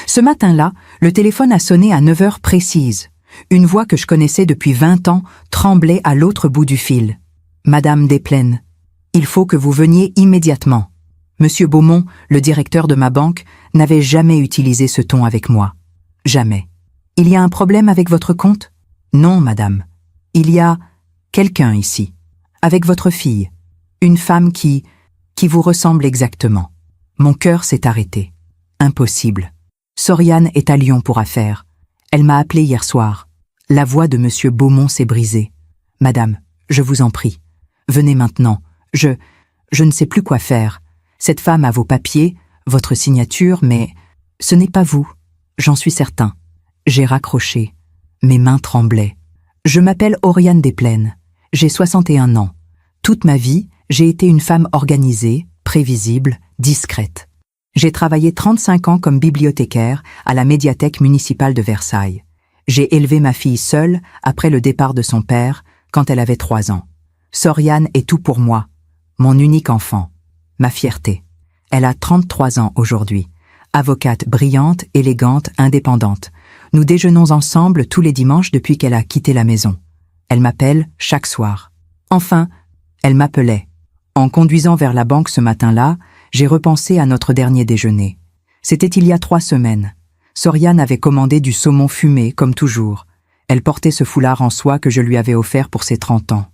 Ce matin-là, le téléphone a sonné à 9 heures précises. Une voix que je connaissais depuis 20 ans tremblait à l'autre bout du fil. « Madame Desplaines, il faut que vous veniez immédiatement. » Monsieur Beaumont, le directeur de ma banque, n'avait jamais utilisé ce ton avec moi. Jamais. « Il y a un problème avec votre compte ? » ?»« Non, madame. Il y a quelqu'un ici. Avec votre fille. Une femme qui vous ressemble exactement. » Mon cœur s'est arrêté. Impossible. Soriane est à Lyon pour affaires. Elle m'a appelé hier soir. La voix de monsieur Beaumont s'est brisée. « Madame, je vous en prie. Venez maintenant. Je ne sais plus quoi faire. Cette femme a vos papiers, votre signature, mais ce n'est pas vous. J'en suis certain. » J'ai raccroché. Mes mains tremblaient. « Je m'appelle Oriane Desplaines. J'ai 61 ans. Toute ma vie, j'ai été une femme organisée, prévisible, discrète. J'ai travaillé 35 ans comme bibliothécaire à la médiathèque municipale de Versailles. J'ai élevé ma fille seule après le départ de son père quand elle avait 3 ans. Soriane est tout pour moi, mon unique enfant, ma fierté. Elle a 33 ans aujourd'hui, avocate brillante, élégante, indépendante. Nous déjeunons ensemble tous les dimanches depuis qu'elle a quitté la maison. Elle m'appelle chaque soir. Enfin, elle m'appelait. En conduisant vers la banque ce matin-là, j'ai repensé à notre dernier déjeuner. C'était il y a 3 semaines. Soriane avait commandé du saumon fumé, comme toujours. Elle portait ce foulard en soie que je lui avais offert pour ses 30 ans.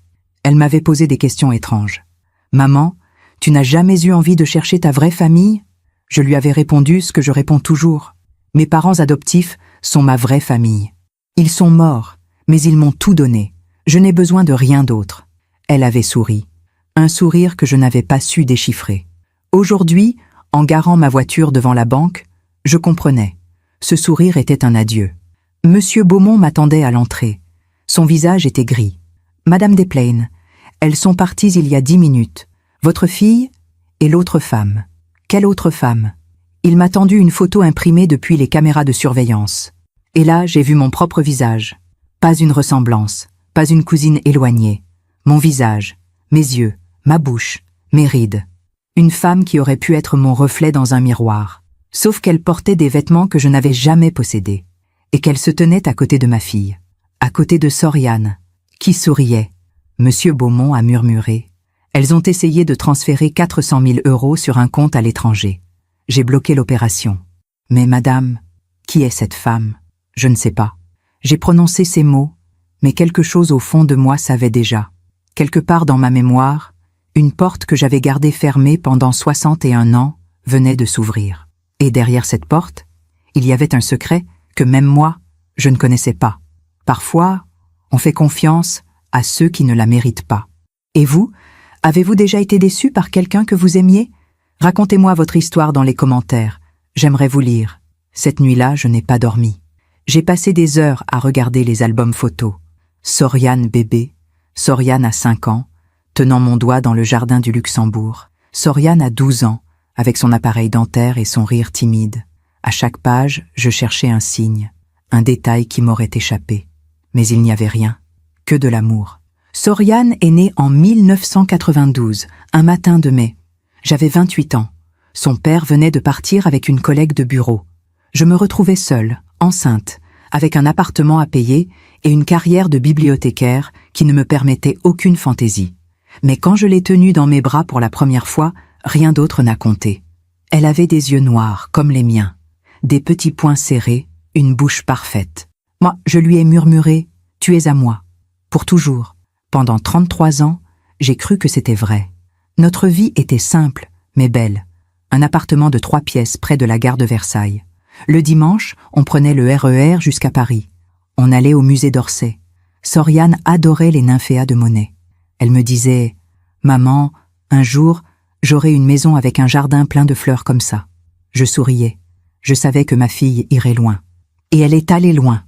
Elle m'avait posé des questions étranges. « Maman, tu n'as jamais eu envie de chercher ta vraie famille ?» Je lui avais répondu ce que je réponds toujours. Mes parents adoptifs sont ma vraie famille. Ils sont morts, mais ils m'ont tout donné. Je n'ai besoin de rien d'autre. Elle avait souri. Un sourire que je n'avais pas su déchiffrer. Aujourd'hui, en garant ma voiture devant la banque, je comprenais. Ce sourire était un adieu. Monsieur Beaumont m'attendait à l'entrée. Son visage était gris. « Madame Desplaines, elles sont parties il y a 10 minutes. Votre fille et l'autre femme. » « Quelle autre femme ?» Il m'a tendu une photo imprimée depuis les caméras de surveillance. Et là, j'ai vu mon propre visage. Pas une ressemblance, pas une cousine éloignée. Mon visage, mes yeux, ma bouche, mes rides. Une femme qui aurait pu être mon reflet dans un miroir. Sauf qu'elle portait des vêtements que je n'avais jamais possédés. Et qu'elle se tenait à côté de ma fille. À côté de Soriane, qui souriait. Monsieur Beaumont a murmuré. Elles ont essayé de transférer 400 000 € sur un compte à l'étranger. J'ai bloqué l'opération. Mais madame, qui est cette femme? Je ne sais pas. J'ai prononcé ces mots, mais quelque chose au fond de moi savait déjà. Quelque part dans ma mémoire, une porte que j'avais gardée fermée pendant 61 ans venait de s'ouvrir. Et derrière cette porte, il y avait un secret que même moi, je ne connaissais pas. Parfois, on fait confiance à ceux qui ne la méritent pas. Et vous, avez-vous déjà été déçu par quelqu'un que vous aimiez? Racontez-moi votre histoire dans les commentaires. J'aimerais vous lire. Cette nuit-là, je n'ai pas dormi. J'ai passé des heures à regarder les albums photos. Soriane bébé, Soriane à 5 ans, tenant mon doigt dans le jardin du Luxembourg. Soriane à 12 ans, avec son appareil dentaire et son rire timide. À chaque page, je cherchais un signe, un détail qui m'aurait échappé. Mais il n'y avait rien, que de l'amour. Soriane est née en 1992, un matin de mai. J'avais 28 ans. Son père venait de partir avec une collègue de bureau. Je me retrouvais seule, enceinte, avec un appartement à payer et une carrière de bibliothécaire qui ne me permettait aucune fantaisie. Mais quand je l'ai tenue dans mes bras pour la première fois, rien d'autre n'a compté. Elle avait des yeux noirs, comme les miens, des petits poings serrés, une bouche parfaite. Moi, je lui ai murmuré « Tu es à moi, pour toujours ». Pendant 33 ans, j'ai cru que c'était vrai. Notre vie était simple, mais belle. Un appartement de 3 pièces près de la gare de Versailles. Le dimanche, on prenait le RER jusqu'à Paris. On allait au musée d'Orsay. Soriane adorait les nymphéas de Monet. Elle me disait « Maman, un jour, j'aurai une maison avec un jardin plein de fleurs comme ça. » Je souriais. Je savais que ma fille irait loin. Et elle est allée loin.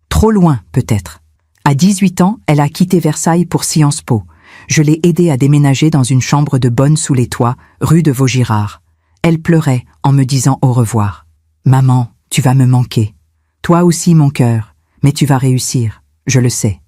Trop loin, peut-être. À 18 ans, elle a quitté Versailles pour Sciences Po. Je l'ai aidée à déménager dans une chambre de bonne sous les toits, rue de Vaugirard. Elle pleurait en me disant au revoir. « Maman, tu vas me manquer. Toi aussi, mon cœur, mais tu vas réussir, je le sais. »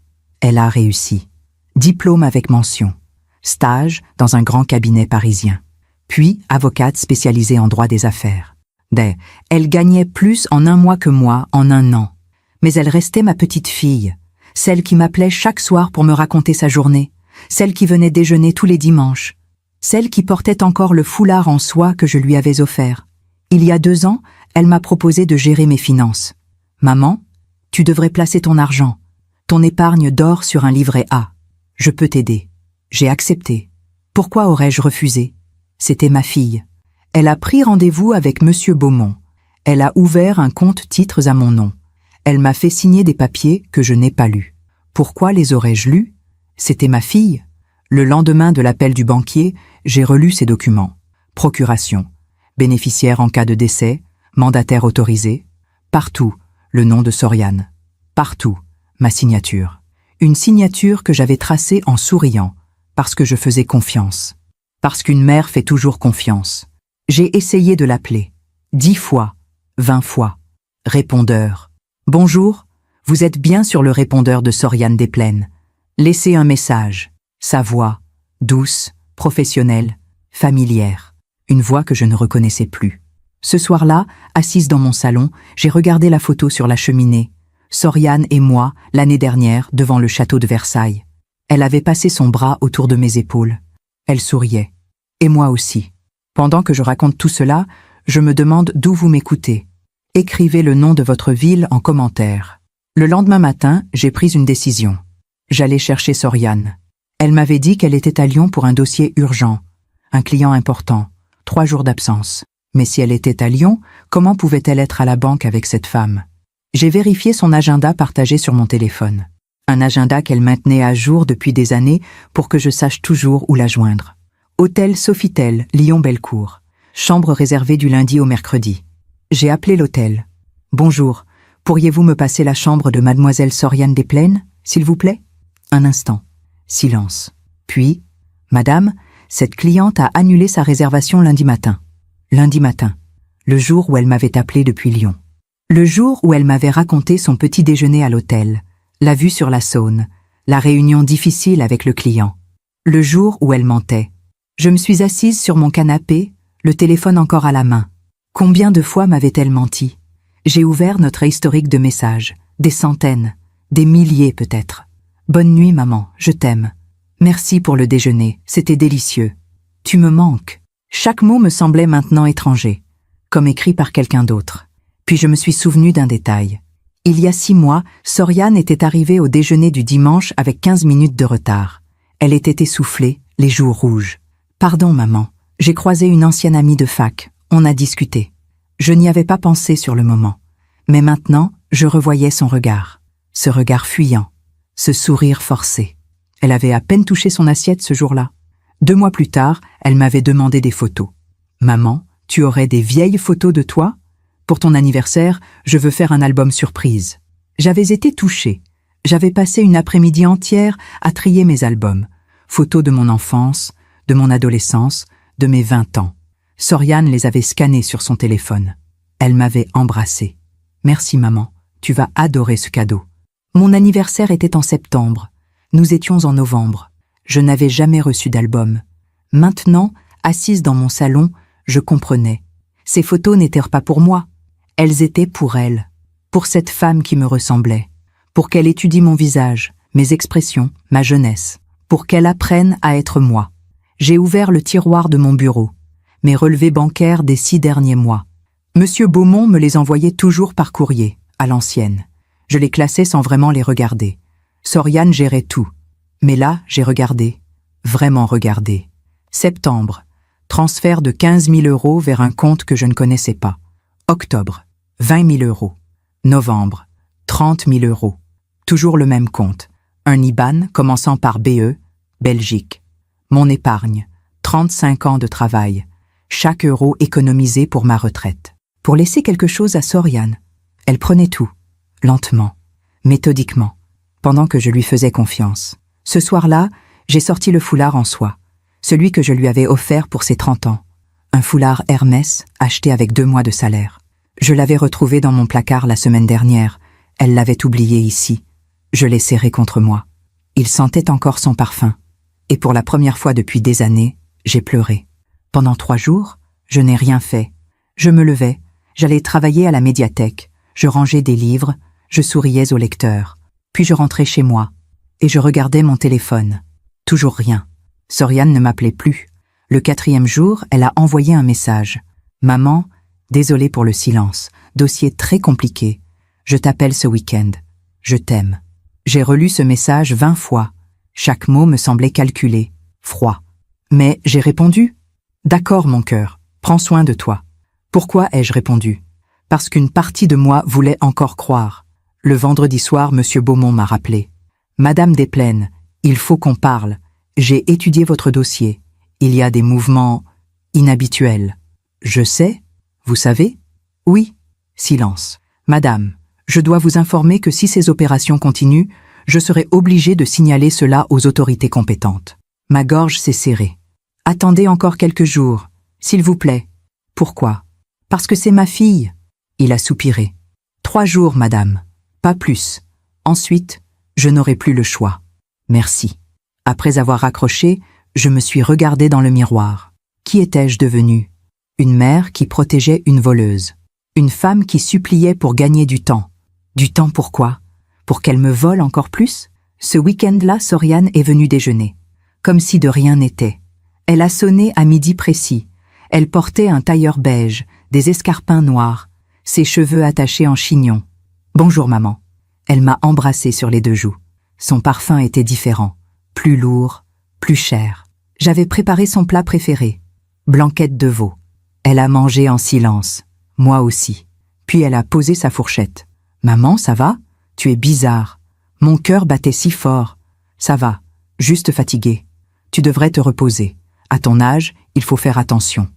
Elle a réussi. Diplôme avec mention. Stage dans un grand cabinet parisien. Puis avocate spécialisée en droit des affaires. Elle gagnait plus en un mois que moi en un an. Mais elle restait ma petite fille, celle qui m'appelait chaque soir pour me raconter sa journée, celle qui venait déjeuner tous les dimanches, celle qui portait encore le foulard en soie que je lui avais offert. Il y a 2 ans, elle m'a proposé de gérer mes finances. « Maman, tu devrais placer ton argent. Ton épargne dort sur un livret A. Je peux t'aider. » J'ai accepté. Pourquoi aurais-je refusé? C'était ma fille. Elle a pris rendez-vous avec Monsieur Beaumont. Elle a ouvert un compte titres à mon nom. Elle m'a fait signer des papiers que je n'ai pas lus. Pourquoi les aurais-je lus? C'était ma fille. Le lendemain de l'appel du banquier, j'ai relu ces documents. Procuration, bénéficiaire en cas de décès, mandataire autorisé. Partout, le nom de Soriane. Partout, ma signature. Une signature que j'avais tracée en souriant, parce que je faisais confiance. Parce qu'une mère fait toujours confiance. J'ai essayé de l'appeler. 10 fois, 20 fois. Répondeur. Bonjour, vous êtes bien sur le répondeur de Soriane Desplaines. Laissez un message. Sa voix, douce, professionnelle, familière. Une voix que je ne reconnaissais plus. Ce soir-là, assise dans mon salon, j'ai regardé la photo sur la cheminée. Soriane et moi, l'année dernière, devant le château de Versailles. Elle avait passé son bras autour de mes épaules. Elle souriait. Et moi aussi. Pendant que je raconte tout cela, je me demande d'où vous m'écoutez. Écrivez le nom de votre ville en commentaire. Le lendemain matin, j'ai pris une décision. J'allais chercher Soriane. Elle m'avait dit qu'elle était à Lyon pour un dossier urgent. Un client important. 3 jours d'absence. Mais si elle était à Lyon, comment pouvait-elle être à la banque avec cette femme? J'ai vérifié son agenda partagé sur mon téléphone. Un agenda qu'elle maintenait à jour depuis des années pour que je sache toujours où la joindre. Hôtel Sofitel, Lyon-Bellecour. Chambre réservée du lundi au mercredi. J'ai appelé l'hôtel. Bonjour, pourriez-vous me passer la chambre de mademoiselle Soriane Desplaines, s'il vous plaît? Un instant. Silence. Puis, Madame, cette cliente a annulé sa réservation lundi matin. Lundi matin. Le jour où elle m'avait appelé depuis Lyon. Le jour où elle m'avait raconté son petit déjeuner à l'hôtel, la vue sur la Saône, la réunion difficile avec le client. Le jour où elle mentait. Je me suis assise sur mon canapé, le téléphone encore à la main. Combien de fois m'avait-elle menti? J'ai ouvert notre historique de messages, des centaines, des milliers peut-être. Bonne nuit maman, je t'aime. Merci pour le déjeuner, c'était délicieux. Tu me manques. Chaque mot me semblait maintenant étranger, comme écrit par quelqu'un d'autre. Puis je me suis souvenu d'un détail. Il y a 6 mois, Soriane était arrivée au déjeuner du dimanche avec 15 minutes de retard. Elle était essoufflée, les joues rouges. Pardon maman, j'ai croisé une ancienne amie de fac, on a discuté. Je n'y avais pas pensé sur le moment. Mais maintenant, je revoyais son regard. Ce regard fuyant, ce sourire forcé. Elle avait à peine touché son assiette ce jour-là. 2 mois plus tard, elle m'avait demandé des photos. Maman, tu aurais des vieilles photos de toi? Pour ton anniversaire, je veux faire un album surprise. J'avais été touchée. J'avais passé une après-midi entière à trier mes albums. Photos de mon enfance, de mon adolescence, de mes 20 ans. Soriane les avait scannés sur son téléphone. Elle m'avait embrassée. Merci maman, tu vas adorer ce cadeau. Mon anniversaire était en septembre. Nous étions en novembre. Je n'avais jamais reçu d'album. Maintenant, assise dans mon salon, je comprenais. Ces photos n'étaient pas pour moi. Elles étaient pour elle. Pour cette femme qui me ressemblait. Pour qu'elle étudie mon visage, mes expressions, ma jeunesse. Pour qu'elle apprenne à être moi. J'ai ouvert le tiroir de mon bureau. Mes relevés bancaires des 6 derniers mois. Monsieur Beaumont me les envoyait toujours par courrier, à l'ancienne. Je les classais sans vraiment les regarder. Soriane gérait tout. Mais là, j'ai regardé. Vraiment regardé. Septembre. Transfert de 15 000 € vers un compte que je ne connaissais pas. Octobre. 20 000 €. Novembre. 30 000 €. Toujours le même compte. Un IBAN commençant par BE, Belgique. Mon épargne. 35 ans de travail. Chaque euro économisé pour ma retraite. Pour laisser quelque chose à Soriane. Elle prenait tout. Lentement. Méthodiquement. Pendant que je lui faisais confiance. Ce soir-là, j'ai sorti le foulard en soie. Celui que je lui avais offert pour ses 30 ans. Un foulard Hermès, acheté avec 2 mois de salaire. Je l'avais retrouvé dans mon placard la semaine dernière. Elle l'avait oublié ici. Je l'ai serré contre moi. Il sentait encore son parfum. Et pour la première fois depuis des années, j'ai pleuré. Pendant 3 jours, je n'ai rien fait. Je me levais, J'allais travailler à la médiathèque, je rangeais des livres, je souriais au lecteur. Puis je rentrais chez moi, et je regardais mon téléphone. Toujours rien. Soriane ne m'appelait plus. Le 4e jour, elle a envoyé un message. « Maman, désolée pour le silence, dossier très compliqué. Je t'appelle ce week-end. Je t'aime. » J'ai relu ce message 20 fois. Chaque mot me semblait calculé, froid. Mais j'ai répondu. « D'accord, mon cœur, prends soin de toi. » Pourquoi ai-je répondu? Parce qu'une partie de moi voulait encore croire. Le vendredi soir, Monsieur Beaumont m'a rappelé. « Madame Desplaines, il faut qu'on parle. J'ai étudié votre dossier. Il y a des mouvements inhabituels. » Je sais, vous savez? Oui. Silence. Madame, je dois vous informer que si ces opérations continuent, je serai obligé de signaler cela aux autorités compétentes. Ma gorge s'est serrée. Attendez encore quelques jours, s'il vous plaît. Pourquoi? Parce que c'est ma fille. Il a soupiré. 3 jours, madame. Pas plus. Ensuite, je n'aurai plus le choix. Merci. Après avoir raccroché, je me suis regardé dans le miroir. Qui étais-je devenue? Une mère qui protégeait une voleuse. Une femme qui suppliait pour gagner du temps. Du temps pourquoi? Pour qu'elle me vole encore plus? Ce week-end-là, Soriane est venue déjeuner. Comme si de rien n'était. Elle a sonné à midi précis. Elle portait un tailleur beige, des escarpins noirs, ses cheveux attachés en chignon. « Bonjour maman ». Elle m'a embrassée sur les 2 joues. Son parfum était différent, plus lourd, plus cher. J'avais préparé son plat préféré, blanquette de veau. Elle a mangé en silence, moi aussi. Puis elle a posé sa fourchette. « Maman, ça va? Tu es bizarre. Mon cœur battait si fort. Ça va, juste fatigué. Tu devrais te reposer. À ton âge, il faut faire attention.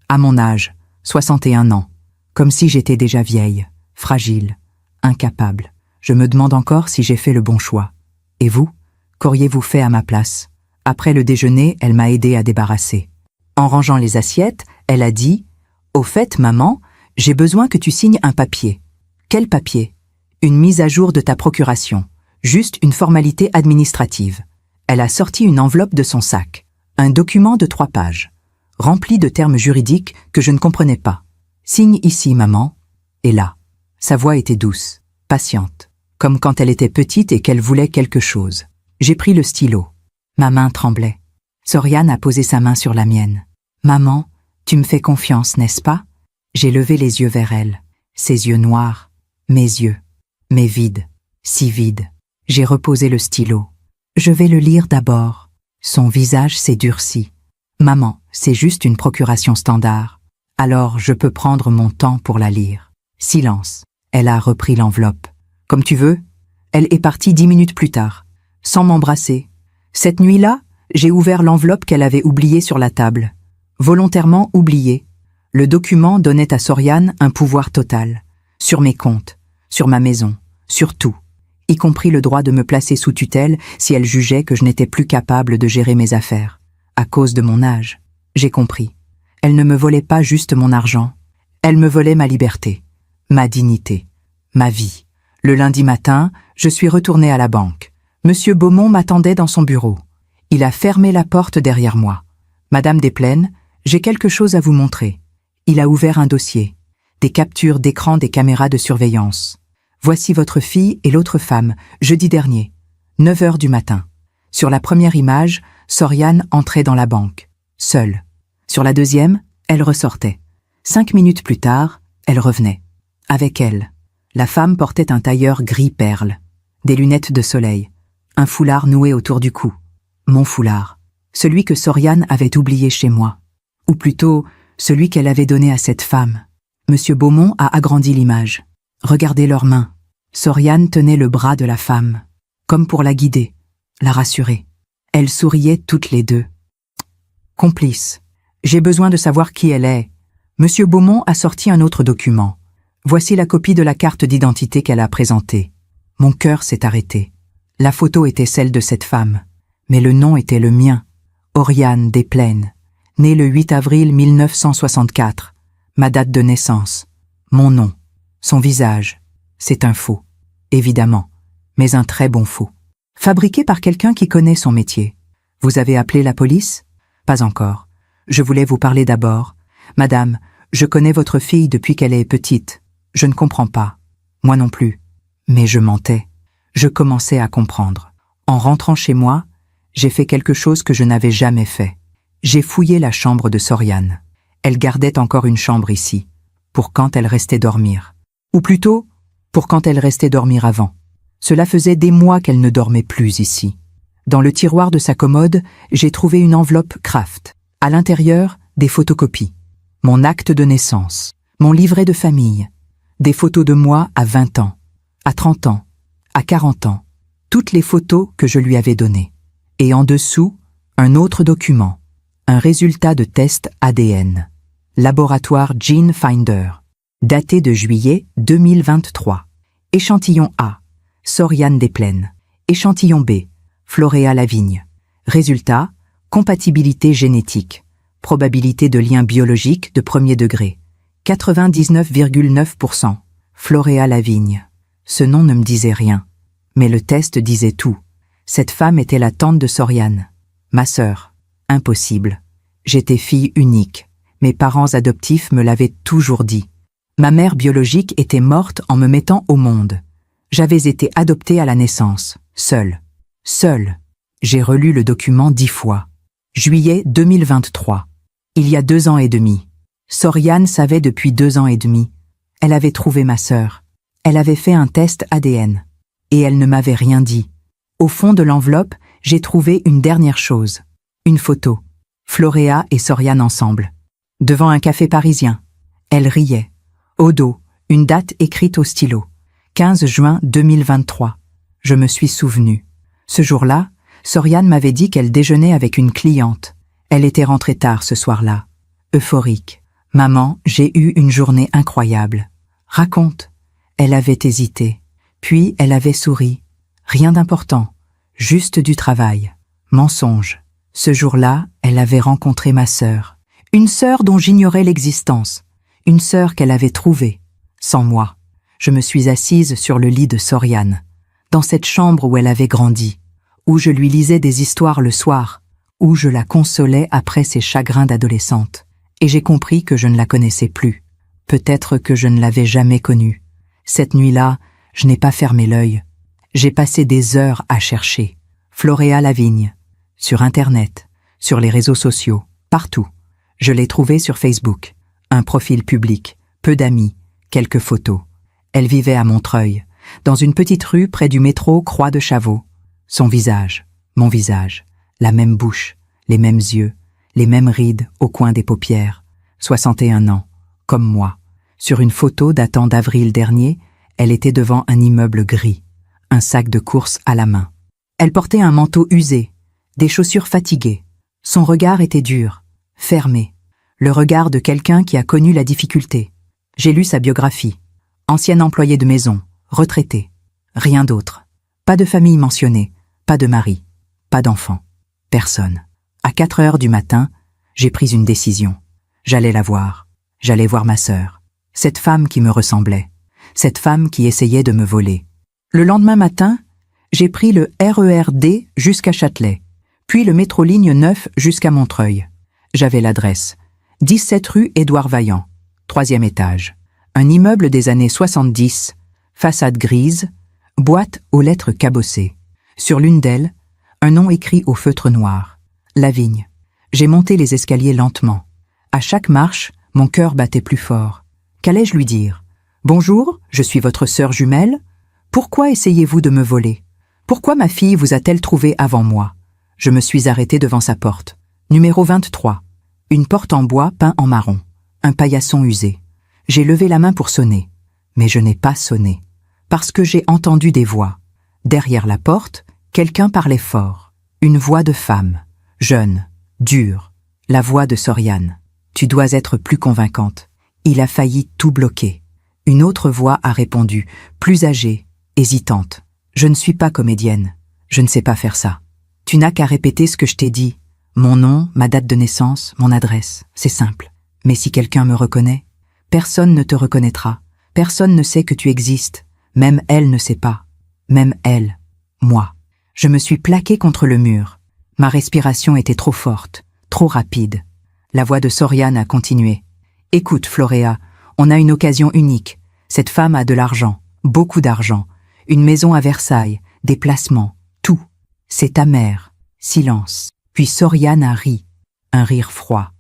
À mon âge, 61 ans. Comme si j'étais déjà vieille, fragile, incapable. Je me demande encore si j'ai fait le bon choix. Et vous, qu'auriez-vous fait à ma place? » Après le déjeuner, elle m'a aidé à débarrasser. En rangeant les assiettes, elle a dit « Au fait, maman, j'ai besoin que tu signes un papier. » « Quel papier? » « Une mise à jour de ta procuration. Juste une formalité administrative. » Elle a sorti une enveloppe de son sac. Un document de 3 pages, rempli de termes juridiques que je ne comprenais pas. « Signe ici, maman. » Et là, sa voix était douce, patiente, comme quand elle était petite et qu'elle voulait quelque chose. J'ai pris le stylo. Ma main tremblait. Soriane a posé sa main sur la mienne. « Maman, tu me fais confiance, n'est-ce pas ?» J'ai levé les yeux vers elle. Ses yeux noirs, mes yeux, mais vides, si vides. J'ai reposé le stylo. « Je vais le lire d'abord. » Son visage s'est durci. « Maman, c'est juste une procuration standard. Alors je peux prendre mon temps pour la lire. » Silence. Elle a repris l'enveloppe. « Comme tu veux. » Elle est partie 10 minutes plus tard, sans m'embrasser. Cette nuit-là, j'ai ouvert l'enveloppe qu'elle avait oubliée sur la table. Volontairement oubliée. Le document donnait à Soriane un pouvoir total. Sur mes comptes, sur ma maison, sur tout. Y compris le droit de me placer sous tutelle si elle jugeait que je n'étais plus capable de gérer mes affaires. À cause de mon âge. J'ai compris. Elle ne me volait pas juste mon argent. Elle me volait ma liberté, ma dignité, ma vie. Le lundi matin, je suis retournée à la banque. Monsieur Beaumont m'attendait dans son bureau. Il a fermé la porte derrière moi. « Madame Desplaines, j'ai quelque chose à vous montrer. » Il a ouvert un dossier. Des captures d'écran des caméras de surveillance. Voici votre fille et l'autre femme, jeudi dernier, 9 heures du matin. Sur la première image, Soriane entrait dans la banque, seule. Sur la deuxième, elle ressortait. 5 minutes plus tard, elle revenait. Avec elle, la femme portait un tailleur gris perle, des lunettes de soleil, un foulard noué autour du cou. Mon foulard, celui que Soriane avait oublié chez moi. Ou plutôt, celui qu'elle avait donné à cette femme. Monsieur Beaumont a agrandi l'image. Regardez leurs mains. Soriane tenait le bras de la femme, comme pour la guider, la rassurer. Elles souriaient toutes les deux. Complice. J'ai besoin de savoir qui elle est. Monsieur Beaumont a sorti un autre document. Voici la copie de la carte d'identité qu'elle a présentée. Mon cœur s'est arrêté. La photo était celle de cette femme, mais le nom était le mien. Oriane Desplaines, née le 8 avril 1964. Ma date de naissance. Mon nom. Son visage. C'est un faux. Évidemment. Mais un très bon faux. Fabriqué par quelqu'un qui connaît son métier. Vous avez appelé la police? Pas encore. Je voulais vous parler d'abord. Madame, Je connais votre fille depuis qu'elle est petite. Je ne comprends pas. Moi non plus. Mais je mentais. Je commençais à comprendre. En rentrant chez moi, j'ai fait quelque chose que je n'avais jamais fait. J'ai fouillé la chambre de Soriane. Elle gardait encore une chambre ici, pour quand elle restait dormir. Ou plutôt, pour quand elle restait dormir avant. Cela faisait des mois qu'elle ne dormait plus ici. Dans le tiroir de sa commode, j'ai trouvé une enveloppe Kraft. À l'intérieur, des photocopies. Mon acte de naissance, mon livret de famille, des photos de moi à 20 ans, à 30 ans, à 40 ans, toutes les photos que je lui avais données. Et en dessous, un autre document, un résultat de test ADN. Laboratoire Gene Finder, daté de juillet 2023. Échantillon A, Soriane Desplaines. Échantillon B, Floréa Lavigne. Résultat, compatibilité génétique. Probabilité de lien biologique de premier degré. 99,9%. Floréa Lavigne. Ce nom ne me disait rien. Mais le test disait tout. Cette femme était la tante de Soriane. Ma sœur. Impossible. J'étais fille unique. Mes parents adoptifs me l'avaient toujours dit. Ma mère biologique était morte en me mettant au monde. J'avais été adoptée à la naissance, seule. Seule. J'ai relu le document 10 fois. Juillet 2023. Il y a 2 ans et demi. Soriane savait depuis 2 ans et demi. Elle avait trouvé ma sœur. Elle avait fait un test ADN. Et elle ne m'avait rien dit. Au fond de l'enveloppe, j'ai trouvé une dernière chose. Une photo. Floréa et Soriane ensemble. Devant un café parisien. Elle riait. Au dos, une date écrite au stylo. 15 juin 2023. Je me suis souvenu. Ce jour-là, Soriane m'avait dit qu'elle déjeunait avec une cliente. Elle était rentrée tard ce soir-là. Euphorique. Maman, j'ai eu une journée incroyable. Raconte. Elle avait hésité. Puis elle avait souri. Rien d'important. Juste du travail. Mensonge. Ce jour-là, elle avait rencontré ma sœur. Une sœur dont j'ignorais l'existence. Une sœur qu'elle avait trouvée. Sans moi. Je me suis assise sur le lit de Soriane. Dans cette chambre où elle avait grandi. Où je lui lisais des histoires le soir. Où je la consolais après ses chagrins d'adolescente. Et j'ai compris que je ne la connaissais plus. Peut-être que je ne l'avais jamais connue. Cette nuit-là, je n'ai pas fermé l'œil. J'ai passé des heures à chercher. Floréa Lavigne. Sur Internet, sur les réseaux sociaux, partout. Je l'ai trouvée sur Facebook. Un profil public, peu d'amis, quelques photos. Elle vivait à Montreuil, dans une petite rue près du métro Croix de Chavaux. Son visage, mon visage, la même bouche, les mêmes yeux, les mêmes rides au coin des paupières. 61 ans, comme moi. Sur une photo datant d'avril dernier, elle était devant un immeuble gris, un sac de course à la main. Elle portait un manteau usé, des chaussures fatiguées. Son regard était dur, fermé. Le regard de quelqu'un qui a connu la difficulté. J'ai lu sa biographie. Ancienne employée de maison, retraitée. Rien d'autre. Pas de famille mentionnée, pas de mari, pas d'enfant. Personne. À 4 heures du matin, j'ai pris une décision. J'allais la voir. J'allais voir ma sœur. Cette femme qui me ressemblait. Cette femme qui essayait de me voler. Le lendemain matin, j'ai pris le RER-D jusqu'à Châtelet, puis le métro ligne 9 jusqu'à Montreuil. J'avais l'adresse. 17 rue Édouard Vaillant, 3e étage. Un immeuble des années 70, façade grise, boîte aux lettres cabossées. Sur l'une d'elles, un nom écrit au feutre noir. Lavigne. J'ai monté les escaliers lentement. À chaque marche, mon cœur battait plus fort. Qu'allais-je lui dire? Bonjour, je suis votre sœur jumelle. Pourquoi essayez-vous de me voler? Pourquoi ma fille vous a-t-elle trouvé avant moi? Je me suis arrêtée devant sa porte. Numéro 23. Une porte en bois peint en marron. Un paillasson usé. J'ai levé la main pour sonner. Mais je n'ai pas sonné. Parce que j'ai entendu des voix. Derrière la porte, quelqu'un parlait fort. Une voix de femme. Jeune. Dure. La voix de Soriane. Tu dois être plus convaincante. Il a failli tout bloquer. Une autre voix a répondu, plus âgée, hésitante. Je ne suis pas comédienne. Je ne sais pas faire ça. Tu n'as qu'à répéter ce que je t'ai dit. Mon nom, ma date de naissance, mon adresse, c'est simple. Mais si quelqu'un me reconnaît, personne ne te reconnaîtra. Personne ne sait que tu existes. Même elle ne sait pas. Même elle. Moi. Je me suis plaqué contre le mur. Ma respiration était trop forte, trop rapide. La voix de Soriane a continué. Écoute, Floréa, on a une occasion unique. Cette femme a de l'argent, beaucoup d'argent, une maison à Versailles, des placements, tout. C'est ta mère. Silence. Puis Soriane a ri. Un rire froid.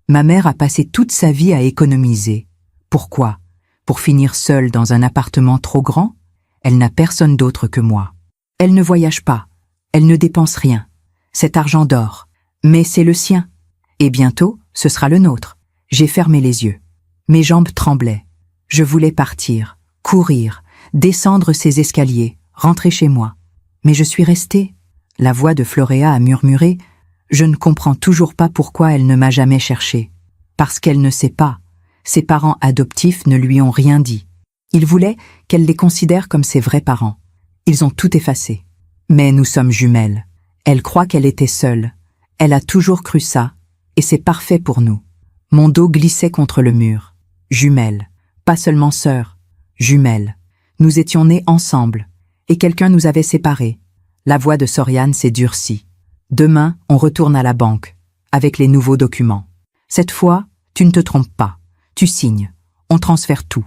Ma mère a passé toute sa vie à économiser. Pourquoi? Pour finir seule dans un appartement trop grand? Elle n'a personne d'autre que moi. Elle ne voyage pas. Elle ne dépense rien. Cet argent dort. Mais c'est le sien. Et bientôt, ce sera le nôtre. J'ai fermé les yeux. Mes jambes tremblaient. Je voulais partir, courir, descendre ces escaliers, rentrer chez moi. Mais je suis restée. La voix de Floréa a murmuré « Je ne comprends toujours pas pourquoi elle ne m'a jamais cherchée. Parce qu'elle ne sait pas. Ses parents adoptifs ne lui ont rien dit. Ils voulaient qu'elle les considère comme ses vrais parents. Ils ont tout effacé. Mais nous sommes jumelles. Elle croit qu'elle était seule. Elle a toujours cru ça. Et c'est parfait pour nous. » Mon dos glissait contre le mur. Jumelles. Pas seulement sœurs. Jumelles. Nous étions nées ensemble. Et quelqu'un nous avait séparés. La voix de Soriane s'est durcie. Demain, on retourne à la banque, avec les nouveaux documents. Cette fois, tu ne te trompes pas. Tu signes. On transfère tout.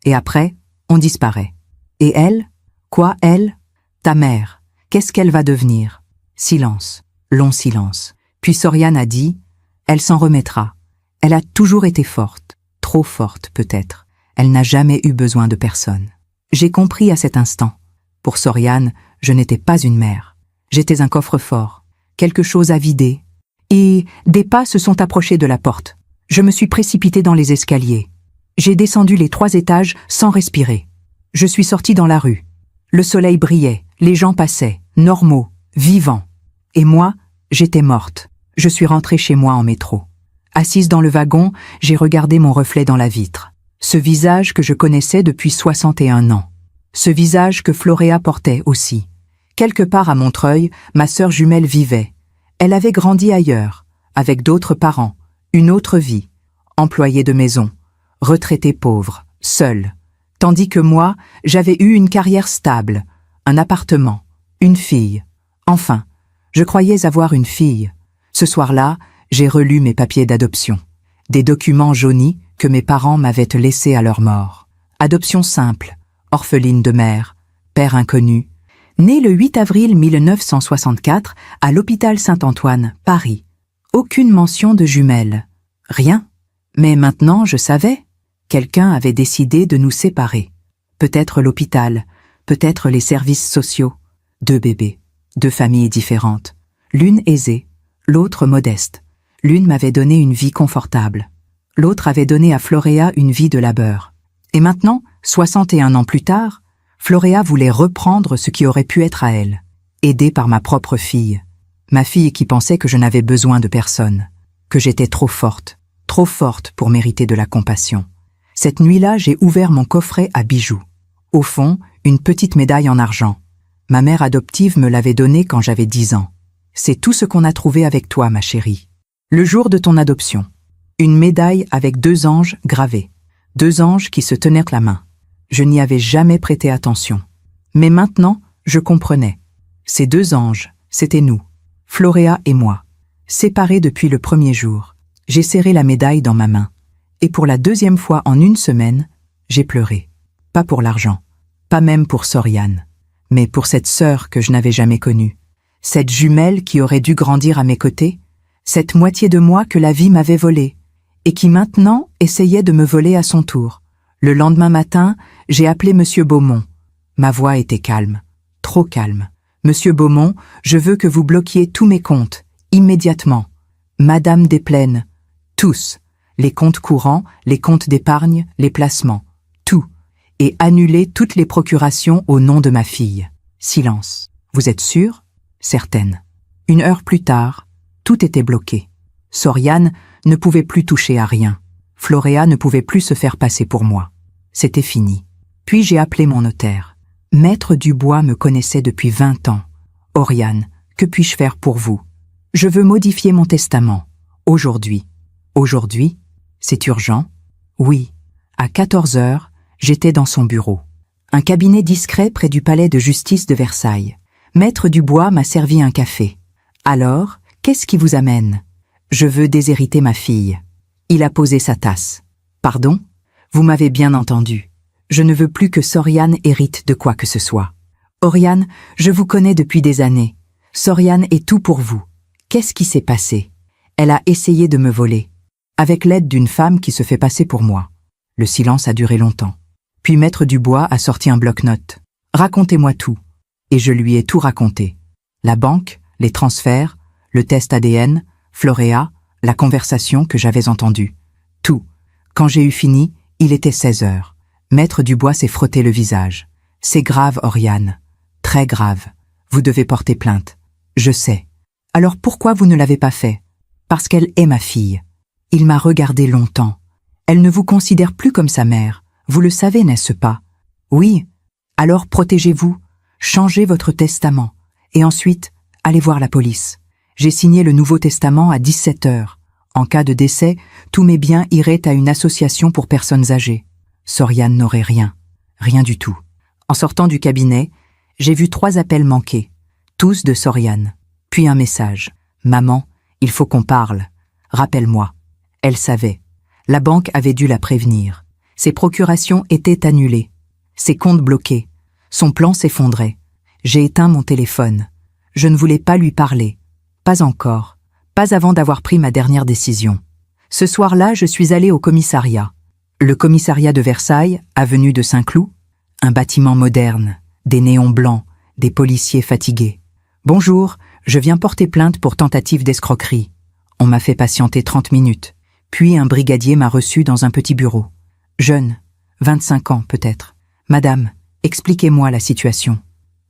Et après, on disparaît. Et elle? Quoi, elle? Ta mère. Qu'est-ce qu'elle va devenir? Silence. Long silence. Puis Soriane a dit, elle s'en remettra. Elle a toujours été forte. Trop forte, peut-être. Elle n'a jamais eu besoin de personne. J'ai compris à cet instant. Pour Soriane, je n'étais pas une mère. J'étais un coffre-fort, quelque chose à vider. Et des pas se sont approchés de la porte. Je me suis précipitée dans les escaliers. J'ai descendu les 3 étages sans respirer. Je suis sortie dans la rue. Le soleil brillait, les gens passaient, normaux, vivants. Et moi, j'étais morte. Je suis rentrée chez moi en métro. Assise dans le wagon, j'ai regardé mon reflet dans la vitre. Ce visage que je connaissais depuis 61 ans. Ce visage que Floréa portait aussi. Quelque part à Montreuil, ma sœur jumelle vivait. Elle avait grandi ailleurs, avec d'autres parents, une autre vie. Employée de maison, retraitée pauvre, seule. Tandis que moi, j'avais eu une carrière stable, un appartement, une fille. Enfin, je croyais avoir une fille. Ce soir-là, j'ai relu mes papiers d'adoption. Des documents jaunis que mes parents m'avaient laissés à leur mort. Adoption simple, orpheline de mère, père inconnu. Née le 8 avril 1964 à l'hôpital Saint-Antoine, Paris. Aucune mention de jumelles. Rien. Mais maintenant, je savais. Quelqu'un avait décidé de nous séparer. Peut-être l'hôpital, peut-être les services sociaux. 2 bébés, 2 familles différentes. L'une aisée, l'autre modeste. L'une m'avait donné une vie confortable. L'autre avait donné à Floréa une vie de labeur. Et maintenant, 61 ans plus tard, Floréa voulait reprendre ce qui aurait pu être à elle, aidée par ma propre fille. Ma fille qui pensait que je n'avais besoin de personne, que j'étais trop forte pour mériter de la compassion. Cette nuit-là, j'ai ouvert mon coffret à bijoux. Au fond, une petite médaille en argent. Ma mère adoptive me l'avait donnée quand j'avais 10 ans. C'est tout ce qu'on a trouvé avec toi, ma chérie. Le jour de ton adoption. Une médaille avec 2 anges gravés. 2 anges qui se tenaient la main. Je n'y avais jamais prêté attention. Mais maintenant, je comprenais. Ces 2 anges, c'était nous, Floréa et moi. Séparés depuis le premier jour, j'ai serré la médaille dans ma main. Et pour la 2e fois en une semaine, j'ai pleuré. Pas pour l'argent, pas même pour Soriane, mais pour cette sœur que je n'avais jamais connue. Cette jumelle qui aurait dû grandir à mes côtés, cette moitié de moi que la vie m'avait volée, et qui maintenant essayait de me voler à son tour. Le lendemain matin, j'ai appelé Monsieur Beaumont. Ma voix était calme, trop calme. Monsieur Beaumont, je veux que vous bloquiez tous mes comptes, immédiatement. Madame Desplaines, tous. Les comptes courants, les comptes d'épargne, les placements, tout. Et annulez toutes les procurations au nom de ma fille. Silence. Vous êtes sûre? Certaine. 1 heure plus tard, tout était bloqué. Soriane ne pouvait plus toucher à rien. Floréa ne pouvait plus se faire passer pour moi. C'était fini. Puis j'ai appelé mon notaire. Maître Dubois me connaissait depuis 20 ans. Oriane, que puis-je faire pour vous? Je veux modifier mon testament. Aujourd'hui. Aujourd'hui? C'est urgent? Oui. À 14 heures, j'étais dans son bureau. Un cabinet discret près du palais de justice de Versailles. Maître Dubois m'a servi un café. Alors, qu'est-ce qui vous amène? Je veux déshériter ma fille. Il a posé sa tasse. Pardon? Vous m'avez bien entendu. Je ne veux plus que Soriane hérite de quoi que ce soit. Oriane, je vous connais depuis des années. Soriane est tout pour vous. Qu'est-ce qui s'est passé? Elle a essayé de me voler, avec l'aide d'une femme qui se fait passer pour moi. Le silence a duré longtemps. Puis Maître Dubois a sorti un bloc-notes. Racontez-moi tout. Et je lui ai tout raconté. La banque, les transferts, le test ADN, Floréa, la conversation que j'avais entendue. Tout. Quand j'ai eu fini, il était 16 heures. Maître Dubois s'est frotté le visage. C'est grave, Oriane. Très grave. Vous devez porter plainte. Je sais. Alors pourquoi vous ne l'avez pas fait? Parce qu'elle est ma fille. Il m'a regardé longtemps. Elle ne vous considère plus comme sa mère. Vous le savez, n'est-ce pas? Oui. Alors protégez-vous. Changez votre testament. Et ensuite, allez voir la police. J'ai signé le Nouveau Testament à 17 heures. En cas de décès, tous mes biens iraient à une association pour personnes âgées. Soriane n'aurait rien. Rien du tout. En sortant du cabinet, j'ai vu 3 appels manqués. Tous de Soriane. Puis un message. Maman, il faut qu'on parle. Rappelle-moi. Elle savait. La banque avait dû la prévenir. Ses procurations étaient annulées. Ses comptes bloqués. Son plan s'effondrait. J'ai éteint mon téléphone. Je ne voulais pas lui parler. Pas encore. Pas avant d'avoir pris ma dernière décision. Ce soir-là, je suis allée au commissariat. Le commissariat de Versailles, avenue de Saint-Cloud. Un bâtiment moderne, des néons blancs, des policiers fatigués. Bonjour, je viens porter plainte pour tentative d'escroquerie. On m'a fait patienter 30 minutes. Puis un brigadier m'a reçu dans un petit bureau. Jeune, 25 ans peut-être. Madame, expliquez-moi la situation.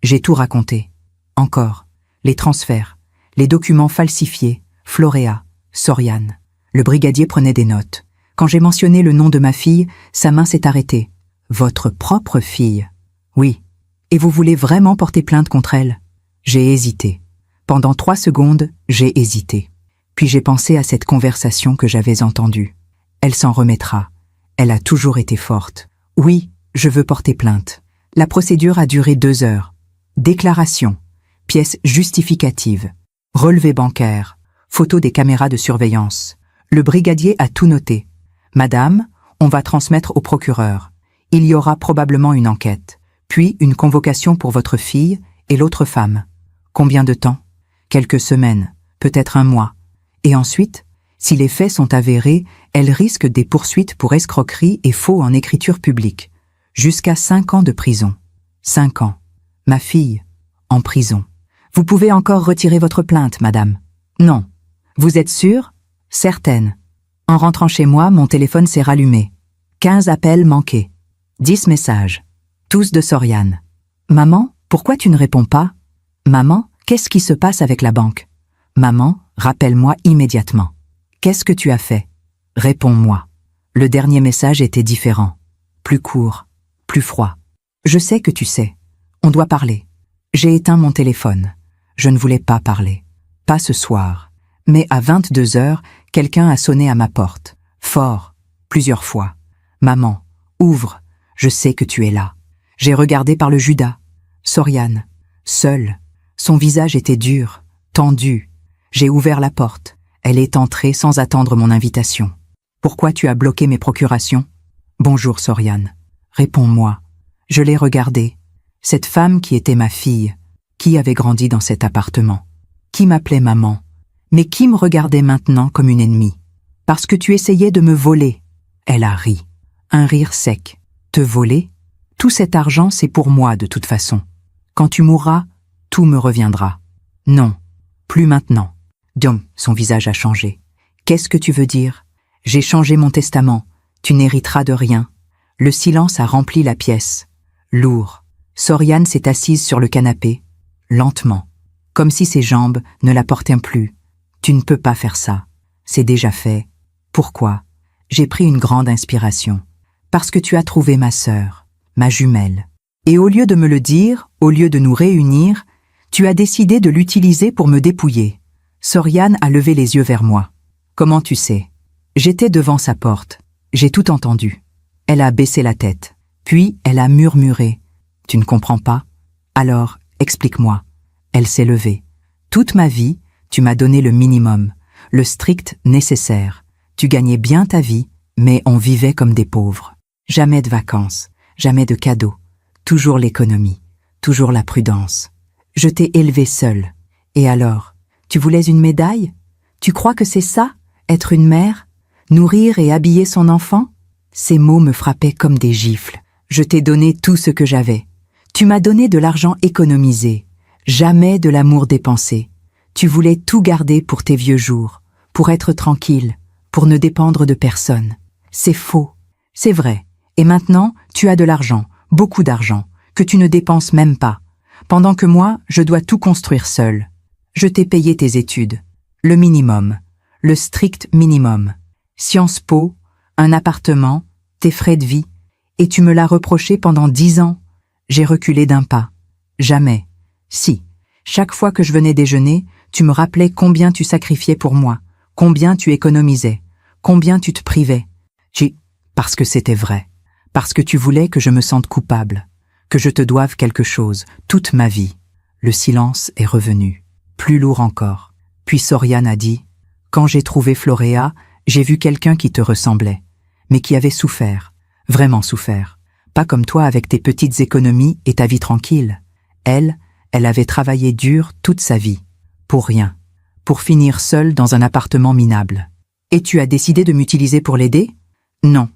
J'ai tout raconté. Encore. Les transferts, les documents falsifiés, Floréa, Soriane. Le brigadier prenait des notes. Quand j'ai mentionné le nom de ma fille, sa main s'est arrêtée. Votre propre fille? Oui. Et vous voulez vraiment porter plainte contre elle? J'ai hésité. Pendant 3 secondes, j'ai hésité. Puis j'ai pensé à cette conversation que j'avais entendue. Elle s'en remettra. Elle a toujours été forte. Oui, je veux porter plainte. La procédure a duré 2 heures. Déclaration, pièce justificative, relevé bancaire, photo des caméras de surveillance. Le brigadier a tout noté. Madame, on va transmettre au procureur. Il y aura probablement une enquête, puis une convocation pour votre fille et l'autre femme. Combien de temps? Quelques semaines, peut-être 1 mois. Et ensuite, si les faits sont avérés, elle risque des poursuites pour escroquerie et faux en écriture publique. Jusqu'à 5 ans de prison. 5 ans. Ma fille, en prison. Vous pouvez encore retirer votre plainte, madame. Non. Vous êtes sûre? Certaine. En rentrant chez moi, mon téléphone s'est rallumé. 15 appels manqués. 10 messages. Tous de Soriane. Maman, pourquoi tu ne réponds pas? Maman, qu'est-ce qui se passe avec la banque? Maman, rappelle-moi immédiatement. Qu'est-ce que tu as fait? Réponds-moi. Le dernier message était différent. Plus court, plus froid. Je sais que tu sais. On doit parler. J'ai éteint mon téléphone. Je ne voulais pas parler. Pas ce soir. Mais à 22 heures, quelqu'un a sonné à ma porte. Fort. Plusieurs fois. Maman, ouvre. Je sais que tu es là. J'ai regardé par le Judas. Soriane. Seule. Son visage était dur, tendu. J'ai ouvert la porte. Elle est entrée sans attendre mon invitation. Pourquoi tu as bloqué mes procurations? Bonjour Soriane. Réponds-moi. Je l'ai regardée. Cette femme qui était ma fille, qui avait grandi dans cet appartement, qui m'appelait maman, mais qui me regardait maintenant comme une ennemie. Parce que tu essayais de me voler. Elle a ri. Un rire sec. Te voler? Tout cet argent, c'est pour moi de toute façon. Quand tu mourras, tout me reviendra. Non, plus maintenant. Diom, son visage a changé. Qu'est-ce que tu veux dire? J'ai changé mon testament. Tu n'hériteras de rien. Le silence a rempli la pièce. Lourd. Soriane s'est assise sur le canapé, lentement, comme si ses jambes ne la portaient plus. Tu ne peux pas faire ça. C'est déjà fait. Pourquoi? J'ai pris une grande inspiration. Parce que tu as trouvé ma sœur, ma jumelle. Et au lieu de me le dire, au lieu de nous réunir, tu as décidé de l'utiliser pour me dépouiller. Soriane a levé les yeux vers moi. Comment tu sais? J'étais devant sa porte. J'ai tout entendu. Elle a baissé la tête. Puis elle a murmuré. Tu ne comprends pas? Alors, explique-moi. Elle s'est levée. Toute ma vie, tu m'as donné le minimum, le strict nécessaire. Tu gagnais bien ta vie, Mais on vivait comme des pauvres. Jamais de vacances, jamais de cadeaux. Toujours l'économie, toujours la prudence. Je t'ai élevée seule. Et alors, tu voulais une médaille? Tu crois que c'est ça, être une mère? Nourrir et habiller son enfant? Ces mots me frappaient comme des gifles. Je t'ai donné tout ce que j'avais. Tu m'as donné de l'argent économisé, jamais de l'amour dépensé. Tu voulais tout garder pour tes vieux jours, pour être tranquille, pour ne dépendre de personne. C'est faux. C'est vrai. Et maintenant, tu as de l'argent, beaucoup d'argent, que tu ne dépenses même pas. Pendant que moi, je dois tout construire seul. Je t'ai payé tes études. Le minimum. Le strict minimum. Sciences Po, un appartement, tes frais de vie. Et tu me l'as reproché pendant 10 ans. J'ai reculé d'un pas. Jamais. Si. Chaque fois que je venais déjeuner, tu me rappelais combien tu sacrifiais pour moi, combien tu économisais, combien tu te privais. Parce que c'était vrai. Parce que tu voulais que je me sente coupable, que je te doive quelque chose, toute ma vie. Le silence est revenu, plus lourd encore. Puis Soriane a dit « Quand j'ai trouvé Floréa, j'ai vu quelqu'un qui te ressemblait, mais qui avait souffert, vraiment souffert. Pas comme toi avec tes petites économies et ta vie tranquille. Elle avait travaillé dur toute sa vie. Pour rien. Pour finir seule dans un appartement minable. Et tu as décidé de m'utiliser pour l'aider? Non.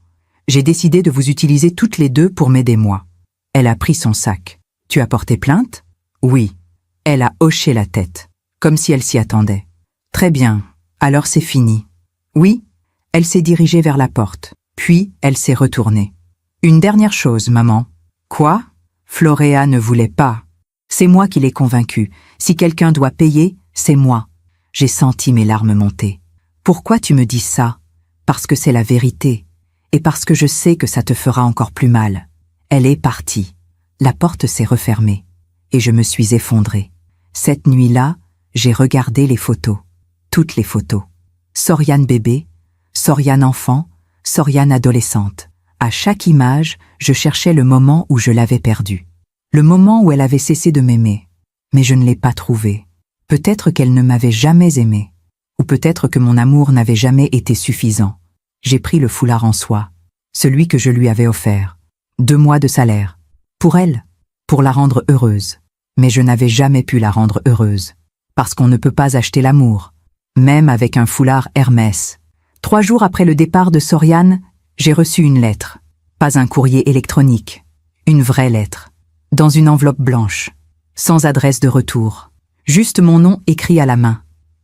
J'ai décidé de vous utiliser toutes les deux pour m'aider moi. Elle a pris son sac. Tu as porté plainte? Oui. Elle a hoché la tête, comme si elle s'y attendait. Très bien. Alors c'est fini. Oui. Elle s'est dirigée vers la porte. Puis elle s'est retournée. Une dernière chose, maman. Quoi? Floréa ne voulait pas. C'est moi qui l'ai convaincue. Si quelqu'un doit payer, c'est moi. J'ai senti mes larmes monter. Pourquoi tu me dis ça? Parce que c'est la vérité. Et parce que je sais que ça te fera encore plus mal. Elle est partie. La porte s'est refermée. Et je me suis effondrée. Cette nuit-là, j'ai regardé les photos. Toutes les photos. Soriane bébé, Soriane enfant, Soriane adolescente. À chaque image, je cherchais le moment où je l'avais perdue. Le moment où elle avait cessé de m'aimer. Mais je ne l'ai pas trouvé. Peut-être qu'elle ne m'avait jamais aimé. Ou peut-être que mon amour n'avait jamais été suffisant. J'ai pris le foulard en soie, celui que je lui avais offert. 2 mois de salaire. Pour elle, pour la rendre heureuse. Mais je n'avais jamais pu la rendre heureuse. Parce qu'on ne peut pas acheter l'amour, même avec un foulard Hermès. 3 jours après le départ de Soriane, j'ai reçu une lettre. Pas un courrier électronique. Une vraie lettre. Dans une enveloppe blanche. Sans adresse de retour. Juste mon nom écrit à la main.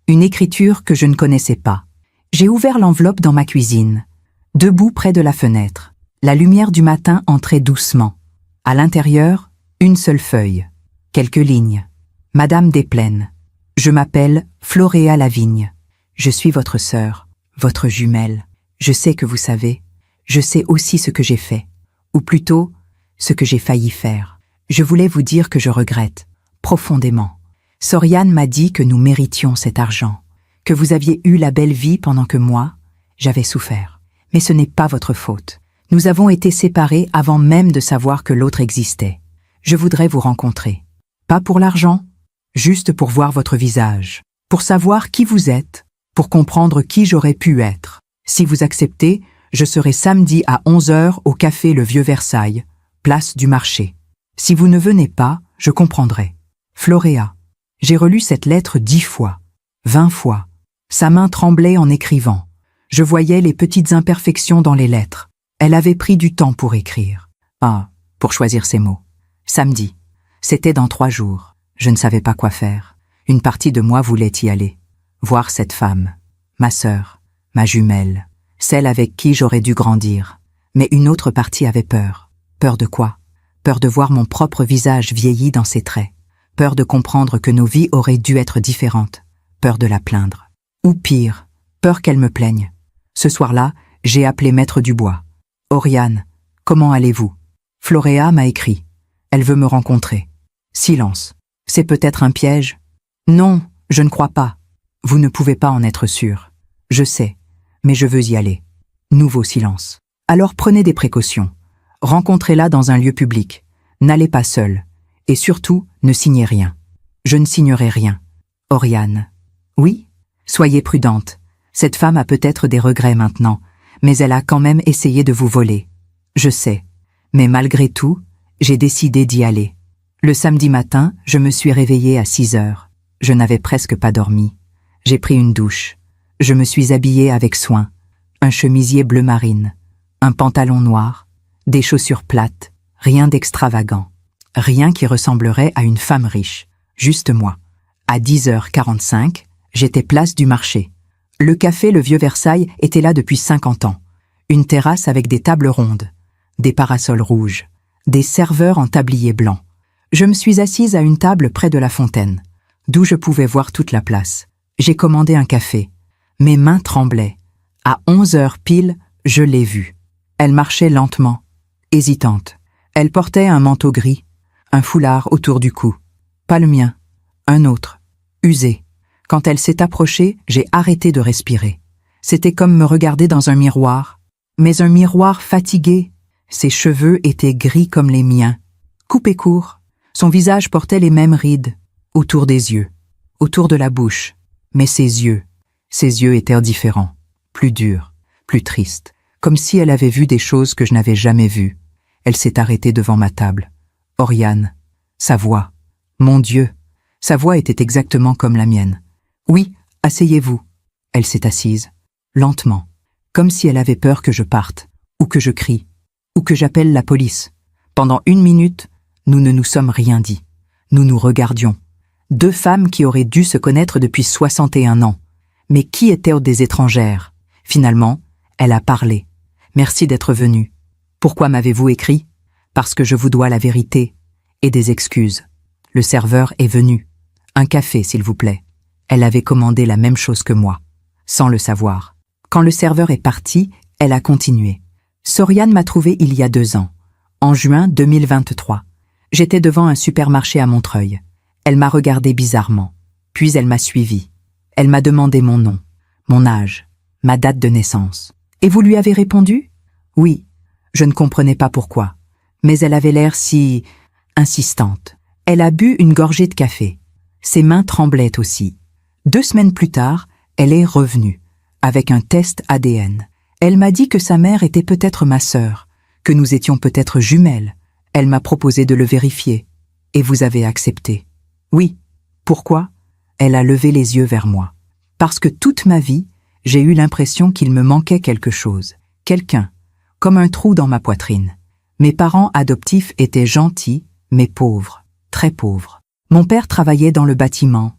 Une écriture que je ne connaissais pas. J'ai ouvert l'enveloppe dans ma cuisine. Debout près de la fenêtre. La lumière du matin entrait doucement. À l'intérieur, une seule feuille. Quelques lignes. Madame Desplaines. Je m'appelle Floréa Lavigne. Je suis votre sœur, votre jumelle. Je sais que vous savez. Je sais aussi ce que j'ai fait. Ou plutôt, ce que j'ai failli faire. Je voulais vous dire que je regrette, profondément. Soriane m'a dit que nous méritions cet argent, que vous aviez eu la belle vie pendant que moi, j'avais souffert. Mais ce n'est pas votre faute. Nous avons été séparés avant même de savoir que l'autre existait. Je voudrais vous rencontrer. Pas pour l'argent, juste pour voir votre visage, pour savoir qui vous êtes, pour comprendre qui j'aurais pu être. Si vous acceptez, je serai samedi à 11h au café Le Vieux Versailles, place du Marché. Si vous ne venez pas, je comprendrai. Floréa. J'ai relu cette lettre 10 fois, 20 fois. Sa main tremblait en écrivant. Je voyais les petites imperfections dans les lettres. Elle avait pris du temps pour écrire. Pour choisir ses mots. Samedi. C'était dans 3 jours. Je ne savais pas quoi faire. Une partie de moi voulait y aller. Voir cette femme. Ma sœur. Ma jumelle. Celle avec qui j'aurais dû grandir. Mais une autre partie avait peur. Peur de quoi? Peur de voir mon propre visage vieilli dans ses traits. Peur de comprendre que nos vies auraient dû être différentes. Peur de la plaindre. Ou pire, peur qu'elle me plaigne. Ce soir-là, j'ai appelé Maître Dubois. « Oriane, comment allez-vous » Floréa m'a écrit. Elle veut me rencontrer. Silence. C'est peut-être un piège? Non, je ne crois pas. Vous ne pouvez pas en être sûr. Je sais, mais je veux y aller. Nouveau silence. Alors prenez des précautions. Rencontrez-la dans un lieu public. N'allez pas seul. Et surtout, ne signez rien. Je ne signerai rien. Oriane. Oui? Soyez prudente. Cette femme a peut-être des regrets maintenant, Mais elle a quand même essayé de vous voler. Je sais. Mais malgré tout, j'ai décidé d'y aller. Le samedi matin, je me suis réveillée à 6 heures. Je n'avais presque pas dormi. J'ai pris une douche. Je me suis habillée avec soin. Un chemisier bleu marine, un pantalon noir, des chaussures plates, rien d'extravagant. Rien qui ressemblerait à une femme riche. Juste moi. À 10h45, j'étais place du marché. Le café Le Vieux Versailles était là depuis 50 ans. Une terrasse avec des tables rondes, des parasols rouges, des serveurs en tablier blanc. Je me suis assise à une table près de la fontaine, d'où je pouvais voir toute la place. J'ai commandé un café. Mes mains tremblaient. À 11h pile, je l'ai vue. Elle marchait lentement, hésitante. Elle portait un manteau gris, un foulard autour du cou. Pas le mien, un autre, usé. Quand elle s'est approchée, j'ai arrêté de respirer. C'était comme me regarder dans un miroir, mais un miroir fatigué. Ses cheveux étaient gris comme les miens, coupés courts. Son visage portait les mêmes rides, autour des yeux, autour de la bouche. Mais ses yeux étaient différents, plus durs, plus tristes, comme si elle avait vu des choses que je n'avais jamais vues. Elle s'est arrêtée devant ma table. Oriane, sa voix, mon Dieu, sa voix était exactement comme la mienne. Oui, asseyez-vous. Elle s'est assise, lentement, comme si elle avait peur que je parte, ou que je crie, ou que j'appelle la police. Pendant 1 minute, nous ne nous sommes rien dit. Nous nous regardions. 2 femmes qui auraient dû se connaître depuis 61 ans. Mais qui étaient des étrangères? Finalement, elle a parlé. Merci d'être venue. Pourquoi m'avez-vous écrit? Parce que je vous dois la vérité et des excuses. Le serveur est venu. Un café, s'il vous plaît. Elle avait commandé la même chose que moi, sans le savoir. Quand le serveur est parti, elle a continué. Soriane m'a trouvée il y a 2 ans, en juin 2023. J'étais devant un supermarché à Montreuil. Elle m'a regardé bizarrement, puis elle m'a suivi. Elle m'a demandé mon nom, mon âge, ma date de naissance. Et vous lui avez répondu? Oui, je ne comprenais pas pourquoi, mais elle avait l'air si insistante. Elle a bu une gorgée de café. Ses mains tremblaient aussi. 2 semaines plus tard, elle est revenue, avec un test ADN. Elle m'a dit que sa mère était peut-être ma sœur, que nous étions peut-être jumelles. Elle m'a proposé de le vérifier. Et vous avez accepté. Oui. Pourquoi? Elle a levé les yeux vers moi. Parce que toute ma vie, j'ai eu l'impression qu'il me manquait quelque chose. Quelqu'un. Comme un trou dans ma poitrine. Mes parents adoptifs étaient gentils, mais pauvres. Très pauvres. Mon père travaillait dans le bâtiment.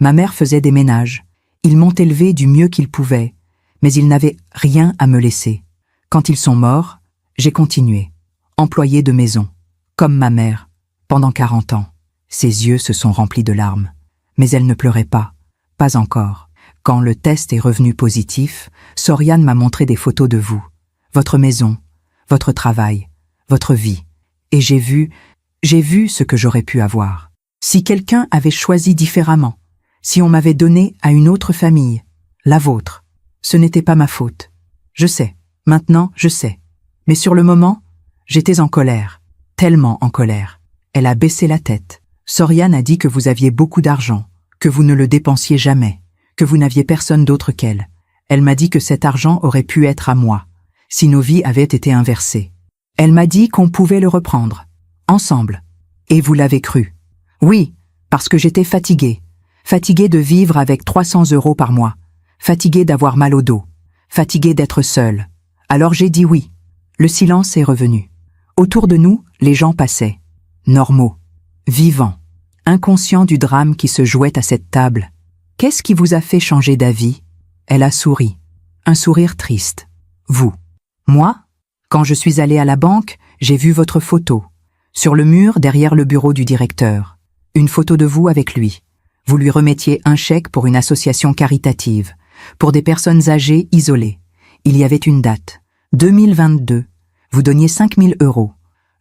Ma mère faisait des ménages. Ils m'ont élevée du mieux qu'ils pouvaient, mais ils n'avaient rien à me laisser. Quand ils sont morts, j'ai continué. Employée de maison. Comme ma mère. Pendant 40 ans. Ses yeux se sont remplis de larmes. Mais elle ne pleurait pas. Pas encore. Quand le test est revenu positif, Soriane m'a montré des photos de vous. Votre maison, votre travail, votre vie. Et j'ai vu ce que j'aurais pu avoir. Si quelqu'un avait choisi différemment, si on m'avait donné à une autre famille, la vôtre, ce n'était pas ma faute. Je sais, maintenant je sais. Mais sur le moment, j'étais en colère, tellement en colère. Elle a baissé la tête. Soriane a dit que vous aviez beaucoup d'argent, que vous ne le dépensiez jamais, que vous n'aviez personne d'autre qu'elle. Elle m'a dit que cet argent aurait pu être à moi, si nos vies avaient été inversées. Elle m'a dit qu'on pouvait le reprendre, ensemble. Et vous l'avez cru. Oui, parce que j'étais fatiguée. Fatiguée de vivre avec 300 € par mois. Fatiguée d'avoir mal au dos. Fatiguée d'être seule. Alors j'ai dit oui. Le silence est revenu. Autour de nous, les gens passaient. Normaux. Vivants. Inconscients du drame qui se jouait à cette table. Qu'est-ce qui vous a fait changer d'avis? Elle a souri. Un sourire triste. Vous. Moi? Quand je suis allée à la banque, j'ai vu votre photo. Sur le mur, derrière le bureau du directeur. Une photo de vous avec lui. Vous lui remettiez un chèque pour une association caritative, pour des personnes âgées isolées. Il y avait une date. 2022. Vous donniez 5 000 €.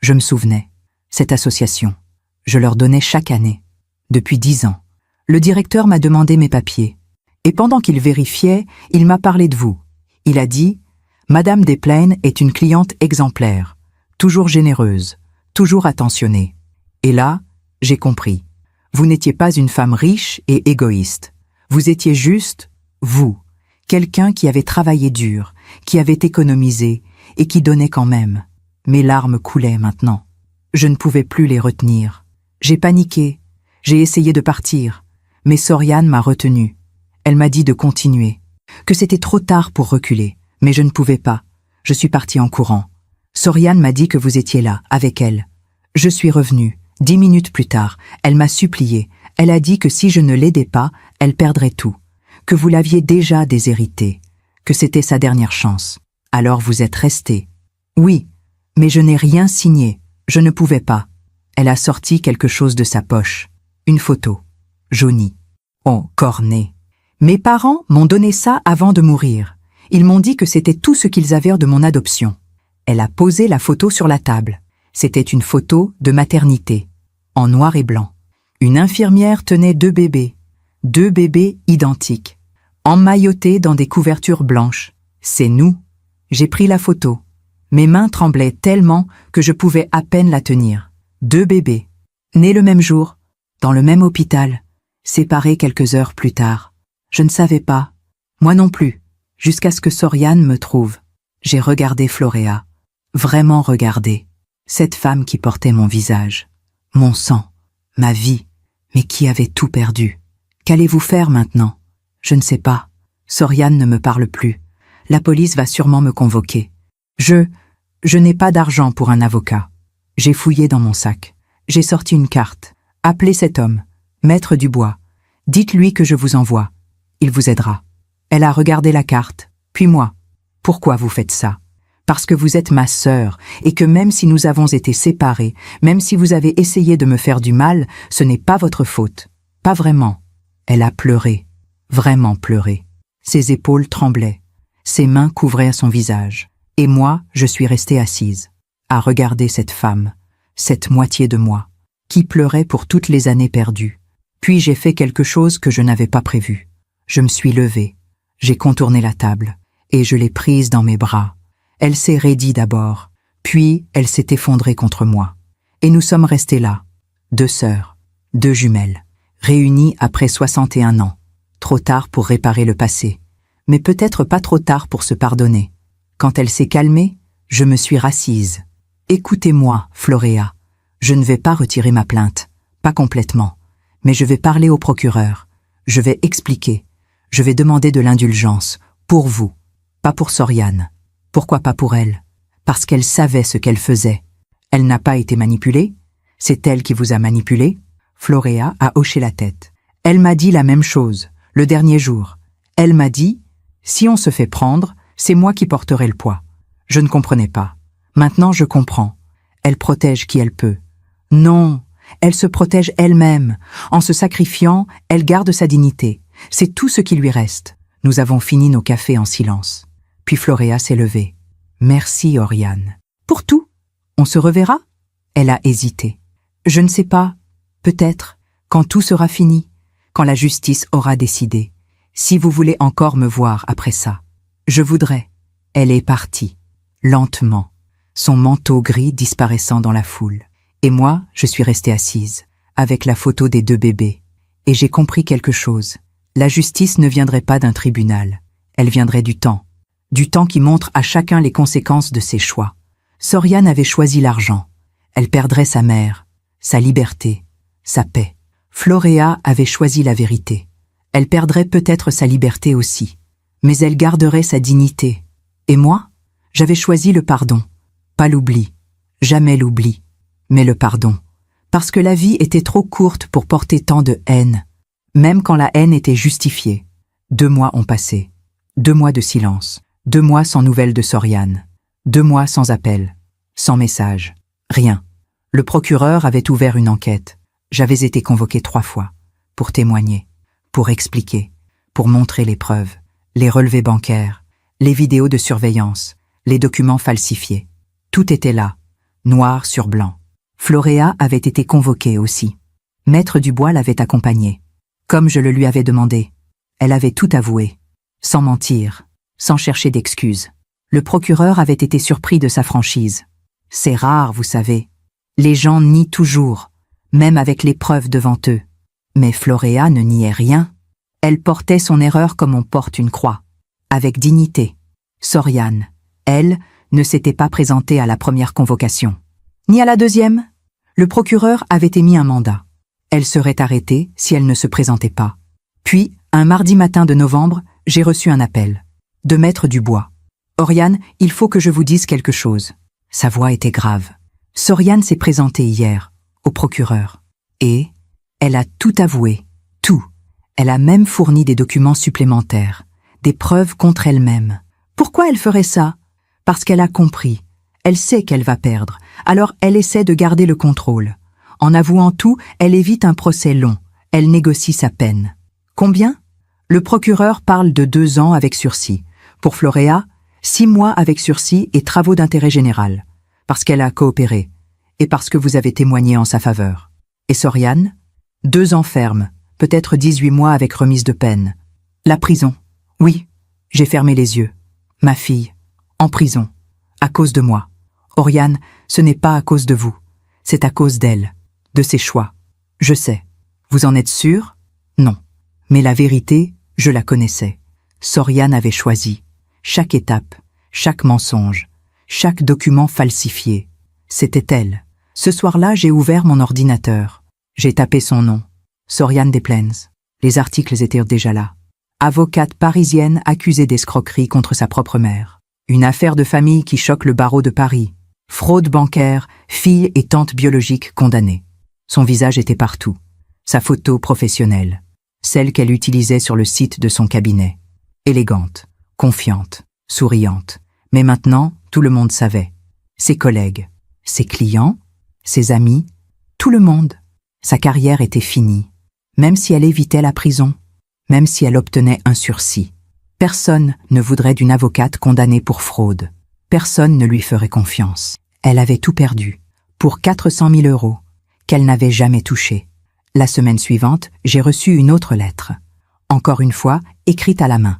Je me souvenais. Cette association. Je leur donnais chaque année. Depuis 10 ans. Le directeur m'a demandé mes papiers. Et pendant qu'il vérifiait, il m'a parlé de vous. Il a dit « Madame Desplaines est une cliente exemplaire, toujours généreuse, toujours attentionnée. » Et là, j'ai compris. Vous n'étiez pas une femme riche et égoïste. Vous étiez juste, vous, quelqu'un qui avait travaillé dur, qui avait économisé et qui donnait quand même. Mes larmes coulaient maintenant. Je ne pouvais plus les retenir. J'ai paniqué. J'ai essayé de partir. Mais Soriane m'a retenu. Elle m'a dit de continuer. Que c'était trop tard pour reculer. Mais je ne pouvais pas. Je suis partie en courant. Soriane m'a dit que vous étiez là, avec elle. Je suis revenue. 10 minutes plus tard, elle m'a supplié. Elle a dit que si je ne l'aidais pas, elle perdrait tout. Que vous l'aviez déjà déshérité. Que c'était sa dernière chance. Alors vous êtes resté. Oui, mais je n'ai rien signé. Je ne pouvais pas. Elle a sorti quelque chose de sa poche. Une photo. Jaunie. Oh, cornet. Mes parents m'ont donné ça avant de mourir. Ils m'ont dit que c'était tout ce qu'ils avaient de mon adoption. Elle a posé la photo sur la table. C'était une photo de maternité, en noir et blanc. Une infirmière tenait 2 bébés. 2 bébés identiques, emmaillotés dans des couvertures blanches. C'est nous. J'ai pris la photo. Mes mains tremblaient tellement que je pouvais à peine la tenir. 2 bébés, nés le même jour, dans le même hôpital, séparés quelques heures plus tard. Je ne savais pas, moi non plus, jusqu'à ce que Soriane me trouve. J'ai regardé Floréa, vraiment regardé, cette femme qui portait mon visage, mon sang, ma vie, mais qui avait tout perdu. Qu'allez-vous faire maintenant? Je ne sais pas. Soriane ne me parle plus. La police va sûrement me convoquer. Je n'ai pas d'argent pour un avocat. J'ai fouillé dans mon sac. J'ai sorti une carte. Appelez cet homme, Maître Dubois. Dites-lui que je vous envoie. Il vous aidera. Elle a regardé la carte, puis moi. Pourquoi vous faites ça? Parce que vous êtes ma sœur, et que même si nous avons été séparés, même si vous avez essayé de me faire du mal, ce n'est pas votre faute. Pas vraiment. Elle a pleuré. Vraiment pleuré. Ses épaules tremblaient. Ses mains couvraient son visage. Et moi, je suis restée assise, à regarder cette femme, cette moitié de moi, qui pleurait pour toutes les années perdues. Puis j'ai fait quelque chose que je n'avais pas prévu. Je me suis levée, j'ai contourné la table, et je l'ai prise dans mes bras. Elle s'est raidie d'abord, puis elle s'est effondrée contre moi. Et nous sommes restés là, 2 sœurs, 2 jumelles, réunies après 61 ans. Trop tard pour réparer le passé, mais peut-être pas trop tard pour se pardonner. Quand elle s'est calmée, je me suis rassise. Écoutez-moi, Floréa, je ne vais pas retirer ma plainte, pas complètement, mais je vais parler au procureur, je vais expliquer, je vais demander de l'indulgence, pour vous, pas pour Soriane. Pourquoi pas pour elle? Parce qu'elle savait ce qu'elle faisait. Elle n'a pas été manipulée? C'est elle qui vous a manipulé? Floréa a hoché la tête. Elle m'a dit la même chose, le dernier jour. Elle m'a dit, si on se fait prendre, c'est moi qui porterai le poids. Je ne comprenais pas. Maintenant je comprends. Elle protège qui elle peut. Non, elle se protège elle-même. En se sacrifiant, elle garde sa dignité. C'est tout ce qui lui reste. Nous avons fini nos cafés en silence. Puis Floréa s'est levée. Merci, Oriane. Pour tout? On se reverra? Elle a hésité. Je ne sais pas. Peut-être, quand tout sera fini, quand la justice aura décidé. Si vous voulez encore me voir après ça. Je voudrais. Elle est partie, lentement, son manteau gris disparaissant dans la foule. Et moi, je suis restée assise, avec la photo des 2 bébés. Et j'ai compris quelque chose. La justice ne viendrait pas d'un tribunal. Elle viendrait du temps. Du temps qui montre à chacun les conséquences de ses choix. Soriane avait choisi l'argent. Elle perdrait sa mère, sa liberté, sa paix. Floréa avait choisi la vérité. Elle perdrait peut-être sa liberté aussi. Mais elle garderait sa dignité. Et moi, j'avais choisi le pardon. Pas l'oubli. Jamais l'oubli. Mais le pardon. Parce que la vie était trop courte pour porter tant de haine. Même quand la haine était justifiée. 2 mois ont passé. 2 mois de silence. 2 mois sans nouvelles de Soriane. 2 mois sans appel. Sans message. Rien. Le procureur avait ouvert une enquête. J'avais été convoquée 3 fois. Pour témoigner. Pour expliquer. Pour montrer les preuves. Les relevés bancaires. Les vidéos de surveillance. Les documents falsifiés. Tout était là. Noir sur blanc. Floréa avait été convoquée aussi. Maître Dubois l'avait accompagnée. Comme je le lui avais demandé. Elle avait tout avoué. Sans mentir. Sans chercher d'excuses. Le procureur avait été surpris de sa franchise. C'est rare, vous savez. Les gens nient toujours, même avec les preuves devant eux. Mais Floréa ne niait rien. Elle portait son erreur comme on porte une croix, avec dignité. Soriane, elle, ne s'était pas présentée à la première convocation. Ni à la deuxième. Le procureur avait émis un mandat. Elle serait arrêtée si elle ne se présentait pas. Puis, un mardi matin de novembre, j'ai reçu un appel. De Maître Dubois. « Oriane, il faut que je vous dise quelque chose. » Sa voix était grave. Soriane s'est présentée hier, au procureur. Et elle a tout avoué, tout. Elle a même fourni des documents supplémentaires, des preuves contre elle-même. Pourquoi elle ferait ça? Parce qu'elle a compris. Elle sait qu'elle va perdre, alors elle essaie de garder le contrôle. En avouant tout, elle évite un procès long. Elle négocie sa peine. Combien? Le procureur parle de 2 ans avec sursis. Pour Floréa, 6 mois avec sursis et travaux d'intérêt général, parce qu'elle a coopéré, et parce que vous avez témoigné en sa faveur. Et Soriane? 2 ans ferme, peut-être 18 mois avec remise de peine. La prison. Oui, j'ai fermé les yeux. Ma fille, en prison, à cause de moi. Oriane, ce n'est pas à cause de vous, c'est à cause d'elle, de ses choix. Je sais. Vous en êtes sûr? Non. Mais la vérité, je la connaissais. Soriane avait choisi. Chaque étape, chaque mensonge, chaque document falsifié. C'était elle. Ce soir-là, j'ai ouvert mon ordinateur. J'ai tapé son nom. Soriane Desplaines. Les articles étaient déjà là. Avocate parisienne accusée d'escroquerie contre sa propre mère. Une affaire de famille qui choque le barreau de Paris. Fraude bancaire, fille et tante biologique condamnées. Son visage était partout. Sa photo professionnelle. Celle qu'elle utilisait sur le site de son cabinet. Élégante, confiante, souriante. Mais maintenant, tout le monde savait. Ses collègues, ses clients, ses amis, tout le monde. Sa carrière était finie. Même si elle évitait la prison, même si elle obtenait un sursis. Personne ne voudrait d'une avocate condamnée pour fraude. Personne ne lui ferait confiance. Elle avait tout perdu, pour 400 000 € qu'elle n'avait jamais touché. La semaine suivante, j'ai reçu une autre lettre. Encore une fois, écrite à la main.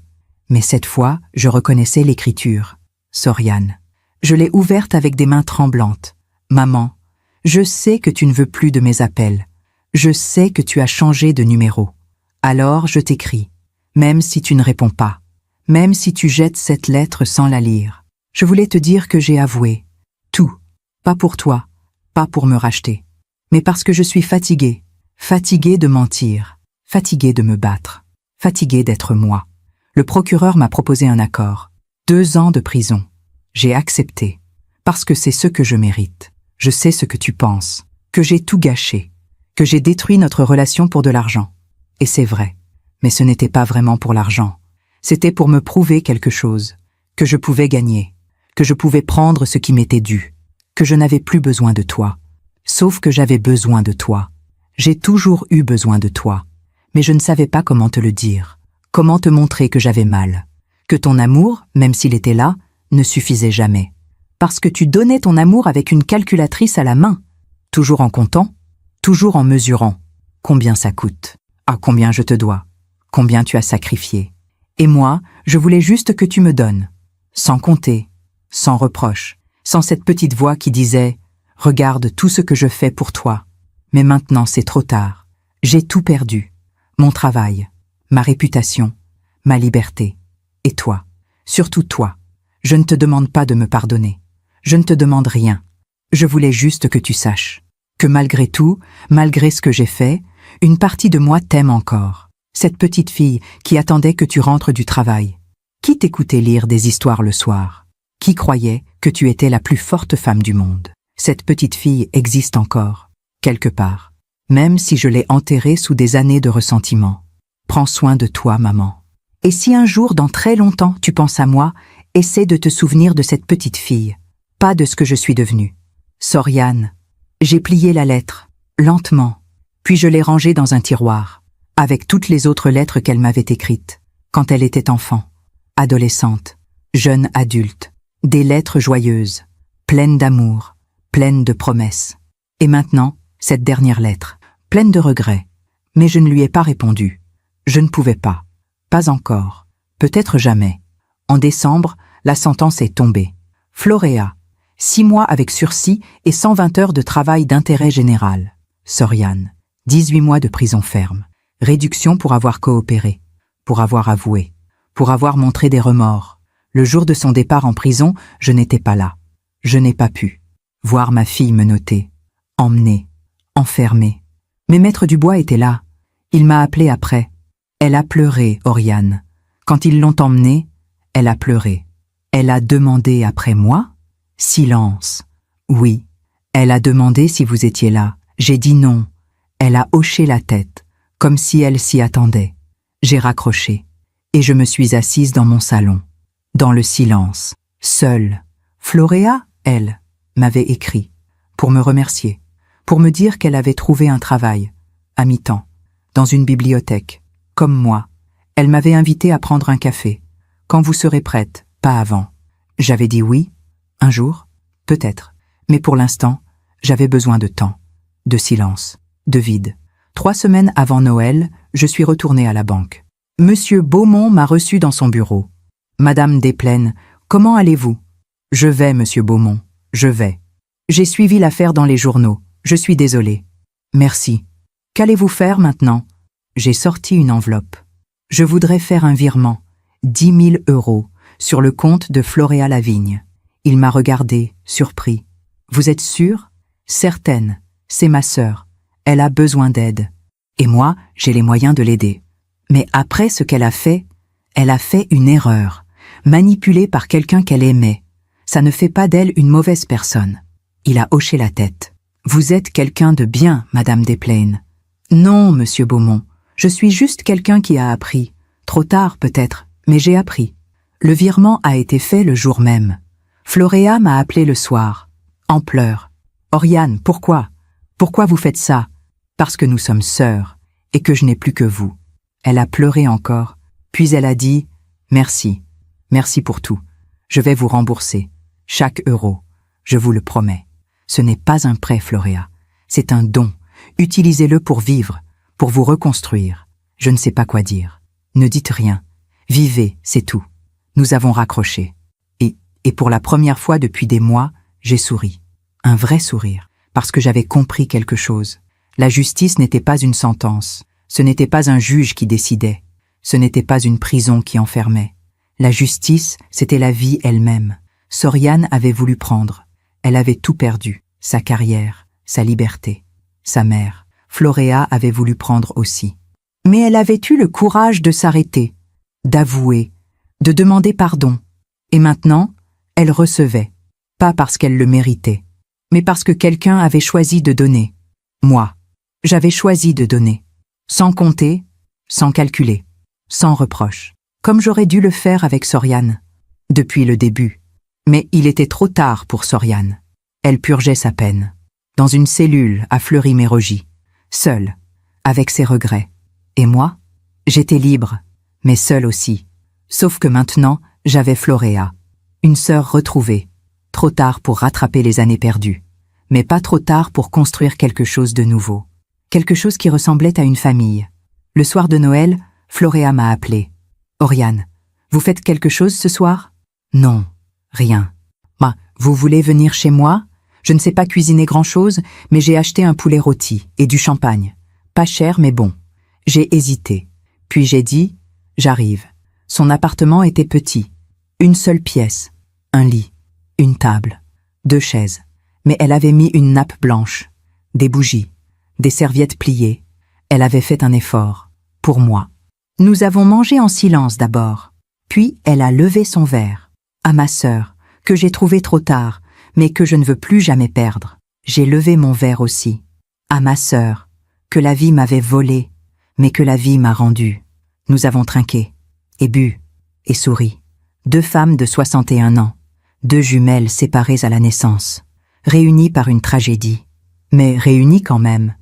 Mais cette fois, je reconnaissais l'écriture. Soriane. Je l'ai ouverte avec des mains tremblantes. Maman, je sais que tu ne veux plus de mes appels. Je sais que tu as changé de numéro. Alors je t'écris, même si tu ne réponds pas, même si tu jettes cette lettre sans la lire. Je voulais te dire que j'ai avoué. Tout. Pas pour toi, pas pour me racheter, mais parce que je suis fatiguée. Fatiguée de mentir, fatiguée de me battre, fatiguée d'être moi. Le procureur m'a proposé un accord. 2 ans de prison. J'ai accepté. Parce que c'est ce que je mérite. Je sais ce que tu penses. Que j'ai tout gâché. Que j'ai détruit notre relation pour de l'argent. Et c'est vrai. Mais ce n'était pas vraiment pour l'argent. C'était pour me prouver quelque chose. Que je pouvais gagner. Que je pouvais prendre ce qui m'était dû. Que je n'avais plus besoin de toi. Sauf que j'avais besoin de toi. J'ai toujours eu besoin de toi. Mais je ne savais pas comment te le dire. Comment te montrer que j'avais mal. Que ton amour, même s'il était là, ne suffisait jamais. Parce que tu donnais ton amour avec une calculatrice à la main. Toujours en comptant. Toujours en mesurant. Combien ça coûte. Ah, combien je te dois. Combien tu as sacrifié. Et moi, je voulais juste que tu me donnes. Sans compter. Sans reproche. Sans cette petite voix qui disait « Regarde tout ce que je fais pour toi. » Mais maintenant, c'est trop tard. J'ai tout perdu. Mon travail, ma réputation, ma liberté. Et toi, surtout toi. Je ne te demande pas de me pardonner. Je ne te demande rien. Je voulais juste que tu saches que malgré tout, malgré ce que j'ai fait, une partie de moi t'aime encore. Cette petite fille qui attendait que tu rentres du travail. Qui t'écoutait lire des histoires le soir? Qui croyait que tu étais la plus forte femme du monde? Cette petite fille existe encore. Quelque part, même si je l'ai enterrée sous des années de ressentiment. Prends soin de toi, maman. Et si un jour, dans très longtemps, tu penses à moi, essaie de te souvenir de cette petite fille, pas de ce que je suis devenue. Soriane. J'ai plié la lettre, lentement, puis je l'ai rangée dans un tiroir, avec toutes les autres lettres qu'elle m'avait écrites, quand elle était enfant, adolescente, jeune adulte, des lettres joyeuses, pleines d'amour, pleines de promesses. Et maintenant, cette dernière lettre, pleine de regrets. Mais je ne lui ai pas répondu. Je ne pouvais pas. Pas encore. Peut-être jamais. En décembre, la sentence est tombée. Floréa. 6 mois avec sursis et 120 heures de travail d'intérêt général. Soriane. 18 mois de prison ferme. Réduction pour avoir coopéré. Pour avoir avoué. Pour avoir montré des remords. Le jour de son départ en prison, je n'étais pas là. Je n'ai pas pu voir ma fille menottée, emmenée, enfermée. Mais Maître Dubois était là. Il m'a appelé après. Elle a pleuré, Oriane. Quand ils l'ont emmenée, elle a pleuré. Elle a demandé après moi? Silence. Oui. Elle a demandé si vous étiez là. J'ai dit non. Elle a hoché la tête, comme si elle s'y attendait. J'ai raccroché. Et je me suis assise dans mon salon. Dans le silence. Seule. Floréa, elle, m'avait écrit. Pour me remercier. Pour me dire qu'elle avait trouvé un travail. À mi-temps. Dans une bibliothèque. Comme moi. Elle m'avait invité à prendre un café. Quand vous serez prête, pas avant. J'avais dit oui. Un jour. Peut-être. Mais pour l'instant, j'avais besoin de temps. De silence. De vide. 3 semaines avant Noël, je suis retournée à la banque. Monsieur Beaumont m'a reçu dans son bureau. Madame Desplaines, comment allez-vous? Je vais, monsieur Beaumont, je vais. J'ai suivi l'affaire dans les journaux. Je suis désolée. Merci. Qu'allez-vous faire maintenant? J'ai sorti une enveloppe. Je voudrais faire un virement, 10 000 €, sur le compte de Floréa Lavigne. Il m'a regardé, surpris. Vous êtes sûre? Certaine. C'est ma sœur. Elle a besoin d'aide. Et moi, j'ai les moyens de l'aider. Mais après ce qu'elle a fait une erreur. Manipulée par quelqu'un qu'elle aimait. Ça ne fait pas d'elle une mauvaise personne. Il a hoché la tête. Vous êtes quelqu'un de bien, Madame Desplaines. Non, monsieur Beaumont. Je suis juste quelqu'un qui a appris. Trop tard, peut-être, mais j'ai appris. Le virement a été fait le jour même. Floréa m'a appelé le soir, en pleurs. Oriane, pourquoi? Pourquoi vous faites ça? Parce que nous sommes sœurs, et que je n'ai plus que vous. Elle a pleuré encore, puis elle a dit « Merci, merci pour tout. Je vais vous rembourser, chaque euro, je vous le promets. Ce n'est pas un prêt, Floréa, c'est un don. Utilisez-le pour vivre, pour vous reconstruire. Je ne sais pas quoi dire. Ne dites rien. Vivez, c'est tout. » Nous avons raccroché. Et pour la première fois depuis des mois, j'ai souri. Un vrai sourire, parce que j'avais compris quelque chose. La justice n'était pas une sentence. Ce n'était pas un juge qui décidait. Ce n'était pas une prison qui enfermait. La justice, c'était la vie elle-même. Soriane avait voulu prendre. Elle avait tout perdu. Sa carrière, sa liberté. Sa mère. Floréa avait voulu prendre aussi. Mais elle avait eu le courage de s'arrêter, d'avouer, de demander pardon. Et maintenant, elle recevait. Pas parce qu'elle le méritait, mais parce que quelqu'un avait choisi de donner. Moi, j'avais choisi de donner. Sans compter, sans calculer, sans reproche. Comme j'aurais dû le faire avec Soriane. Depuis le début. Mais il était trop tard pour Soriane. Elle purgeait sa peine. Dans une cellule à Fleury-Mérogis. Seule. Avec ses regrets. Et moi? J'étais libre, mais seule aussi. Sauf que maintenant, j'avais Floréa. Une sœur retrouvée. Trop tard pour rattraper les années perdues. Mais pas trop tard pour construire quelque chose de nouveau. Quelque chose qui ressemblait à une famille. Le soir de Noël, Floréa m'a appelé. « Oriane, vous faites quelque chose ce soir ?»« Non, rien. »« Vous voulez venir chez moi? Je ne sais pas cuisiner grand-chose, mais j'ai acheté un poulet rôti et du champagne. Pas cher, mais bon. » J'ai hésité. Puis j'ai dit « J'arrive. » Son appartement était petit. Une seule pièce. Un lit. Une table. 2 chaises. Mais elle avait mis une nappe blanche. Des bougies. Des serviettes pliées. Elle avait fait un effort. Pour moi. Nous avons mangé en silence d'abord. Puis elle a levé son verre. À ma sœur, que j'ai trouvée trop tard, mais que je ne veux plus jamais perdre. J'ai levé mon verre aussi. À ma sœur, que la vie m'avait volé, mais que la vie m'a rendu. Nous avons trinqué, et bu, et souri. 2 femmes de 61 ans, 2 jumelles séparées à la naissance, réunies par une tragédie, mais réunies quand même.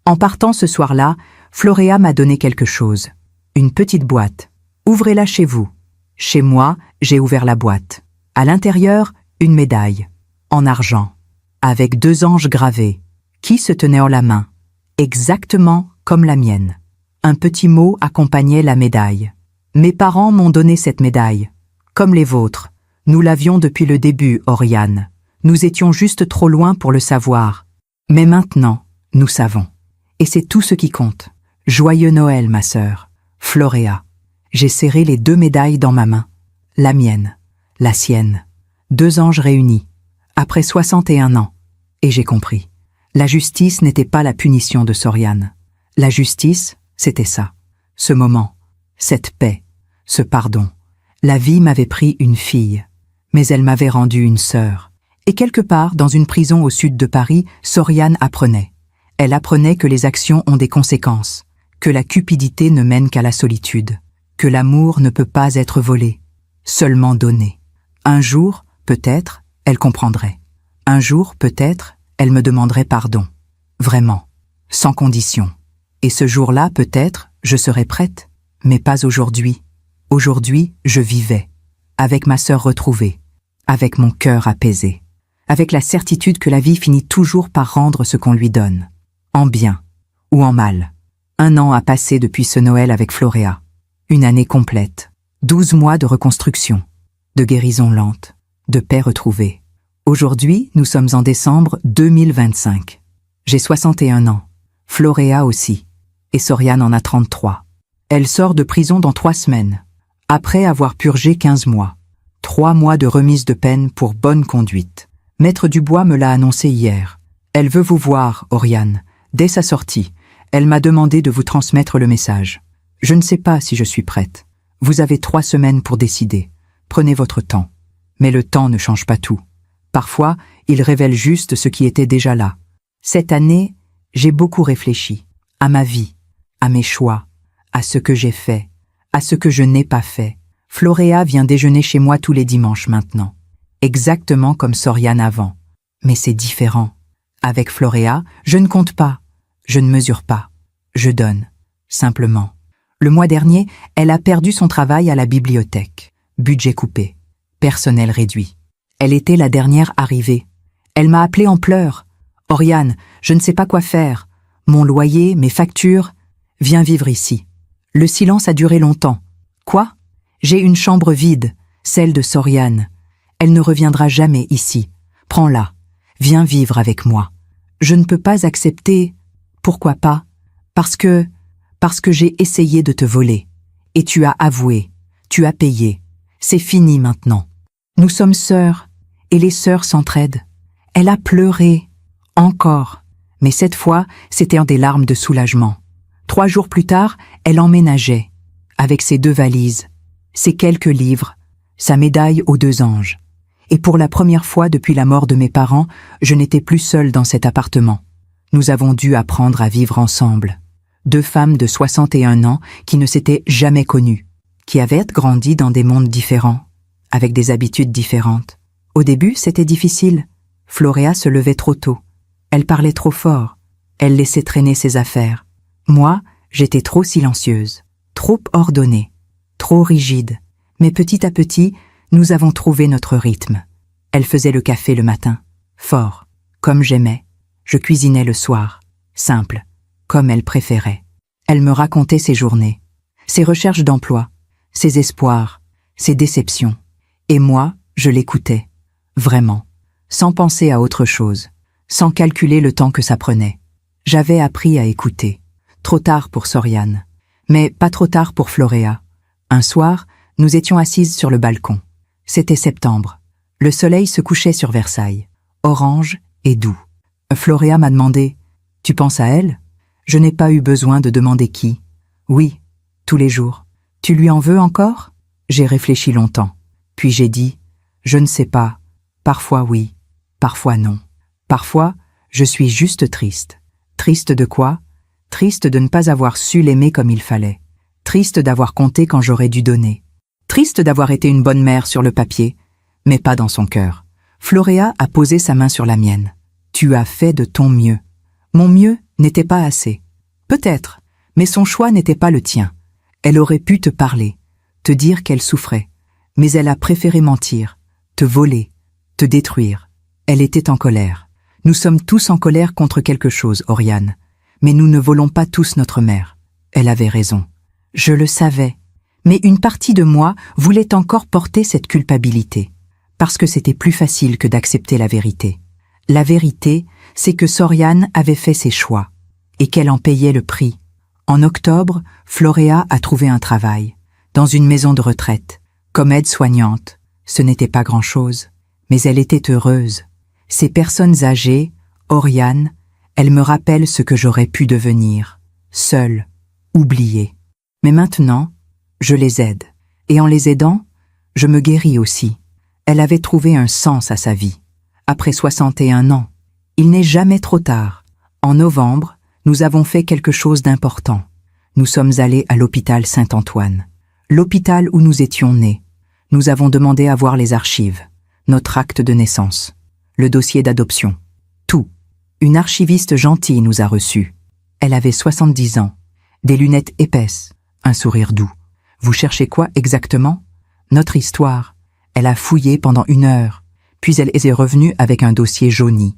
En partant ce soir-là, Floréa m'a donné quelque chose. Une petite boîte. Ouvrez-la chez vous. Chez moi, j'ai ouvert la boîte. À l'intérieur, une médaille, en argent, avec 2 anges gravés, qui se tenaient en la main, exactement comme la mienne. Un petit mot accompagnait la médaille. Mes parents m'ont donné cette médaille. Comme les vôtres, nous l'avions depuis le début, Oriane. Nous étions juste trop loin pour le savoir. Mais maintenant, nous savons. Et c'est tout ce qui compte. Joyeux Noël, ma sœur. Floréa. J'ai serré les 2 médailles dans ma main. La mienne. la sienne. 2 anges réunis, après 61 ans. Et j'ai compris. La justice n'était pas la punition de Soriane. La justice, c'était ça. Ce moment, cette paix, ce pardon. La vie m'avait pris une fille, mais elle m'avait rendu une sœur. Et quelque part, dans une prison au sud de Paris, Soriane apprenait. Elle apprenait que les actions ont des conséquences, que la cupidité ne mène qu'à la solitude, que l'amour ne peut pas être volé, seulement donné. Un jour, peut-être, elle comprendrait. Un jour, peut-être, elle me demanderait pardon. Vraiment, sans condition. Et ce jour-là, peut-être, je serais prête, mais pas aujourd'hui. Aujourd'hui, je vivais, avec ma sœur retrouvée, avec mon cœur apaisé, avec la certitude que la vie finit toujours par rendre ce qu'on lui donne, en bien ou en mal. 1 an a passé depuis ce Noël avec Floréa. Une année complète. 12 mois de reconstruction, de guérison lente, de paix retrouvée. Aujourd'hui, nous sommes en décembre 2025. J'ai 61 ans. Floréa aussi. Et Soriane en a 33. Elle sort de prison dans 3 semaines, après avoir purgé 15 mois. 3 mois de remise de peine pour bonne conduite. Maître Dubois me l'a annoncé hier. Elle veut vous voir, Oriane. Dès sa sortie, elle m'a demandé de vous transmettre le message. Je ne sais pas si je suis prête. Vous avez 3 semaines pour décider. Prenez votre temps. Mais le temps ne change pas tout. Parfois, il révèle juste ce qui était déjà là. Cette année, j'ai beaucoup réfléchi. À ma vie, à mes choix, à ce que j'ai fait, à ce que je n'ai pas fait. Floréa vient déjeuner chez moi tous les dimanches maintenant. Exactement comme Soriane avant. Mais c'est différent. Avec Floréa, je ne compte pas. Je ne mesure pas. Je donne. Simplement. Le mois dernier, elle a perdu son travail à la bibliothèque. Budget coupé. Personnel réduit. Elle était la dernière arrivée. Elle m'a appelé en pleurs. « Oriane, je ne sais pas quoi faire. Mon loyer, mes factures. Viens vivre ici. » Le silence a duré longtemps. « Quoi ? J'ai une chambre vide, celle de Soriane. Elle ne reviendra jamais ici. Prends-la. Viens vivre avec moi. » Je ne peux pas accepter. Pourquoi pas ? Parce que j'ai essayé de te voler. Et tu as avoué. Tu as payé. C'est fini maintenant. Nous sommes sœurs. Et les sœurs s'entraident. Elle a pleuré. Encore. Mais cette fois, c'était en des larmes de soulagement. 3 jours plus tard, elle emménageait. Avec ses 2 valises, ses quelques livres, sa médaille aux 2 anges. Et pour la première fois depuis la mort de mes parents, je n'étais plus seule dans cet appartement. Nous avons dû apprendre à vivre ensemble. 2 femmes de 61 ans qui ne s'étaient jamais connues, qui avaient grandi dans des mondes différents, avec des habitudes différentes. Au début, c'était difficile. Floréa se levait trop tôt. Elle parlait trop fort. Elle laissait traîner ses affaires. Moi, j'étais trop silencieuse, trop ordonnée, trop rigide. Mais petit à petit, nous avons trouvé notre rythme. Elle faisait le café le matin, fort, comme j'aimais. Je cuisinais le soir, simple, comme elle préférait. Elle me racontait ses journées, ses recherches d'emploi, ses espoirs, ses déceptions. Et moi, je l'écoutais. Vraiment, sans penser à autre chose, sans calculer le temps que ça prenait. J'avais appris à écouter. Trop tard pour Soriane, mais pas trop tard pour Floréa. Un soir, nous étions assises sur le balcon. C'était septembre. Le soleil se couchait sur Versailles, orange et doux. Floréa m'a demandé « Tu penses à elle ?» Je n'ai pas eu besoin de demander qui. « Oui, tous les jours. »« Tu lui en veux encore ?» J'ai réfléchi longtemps. Puis j'ai dit « Je ne sais pas. Parfois oui, parfois non. Parfois, je suis juste triste. Triste de quoi ? Triste de ne pas avoir su l'aimer comme il fallait. Triste d'avoir compté quand j'aurais dû donner. Triste d'avoir été une bonne mère sur le papier, mais pas dans son cœur. » Floréa a posé sa main sur la mienne. « Tu as fait de ton mieux. » Mon mieux n'était pas assez. Peut-être, mais son choix n'était pas le tien. Elle aurait pu te parler, te dire qu'elle souffrait, mais elle a préféré mentir, te voler, te détruire. Elle était en colère. Nous sommes tous en colère contre quelque chose, Oriane. Mais nous ne volons pas tous notre mère. Elle avait raison. Je le savais. Mais une partie de moi voulait encore porter cette culpabilité. Parce que c'était plus facile que d'accepter la vérité. La vérité, c'est que Soriane avait fait ses choix. Et qu'elle en payait le prix. En octobre, Floréa a trouvé un travail. Dans une maison de retraite. Comme aide-soignante. Ce n'était pas grand-chose, mais elle était heureuse. Ces personnes âgées, Oriane, elles me rappellent ce que j'aurais pu devenir, seule, oubliée. Mais maintenant, je les aide. Et en les aidant, je me guéris aussi. Elle avait trouvé un sens à sa vie. Après 61 ans, il n'est jamais trop tard. En novembre, nous avons fait quelque chose d'important. Nous sommes allés à l'hôpital Saint-Antoine, l'hôpital où nous étions nés. Nous avons demandé à voir les archives, notre acte de naissance, le dossier d'adoption, tout. Une archiviste gentille nous a reçus. Elle avait 70 ans, des lunettes épaisses, un sourire doux. Vous cherchez quoi exactement? Notre histoire. Elle a fouillé pendant 1 heure, puis elle est revenue avec un dossier jauni.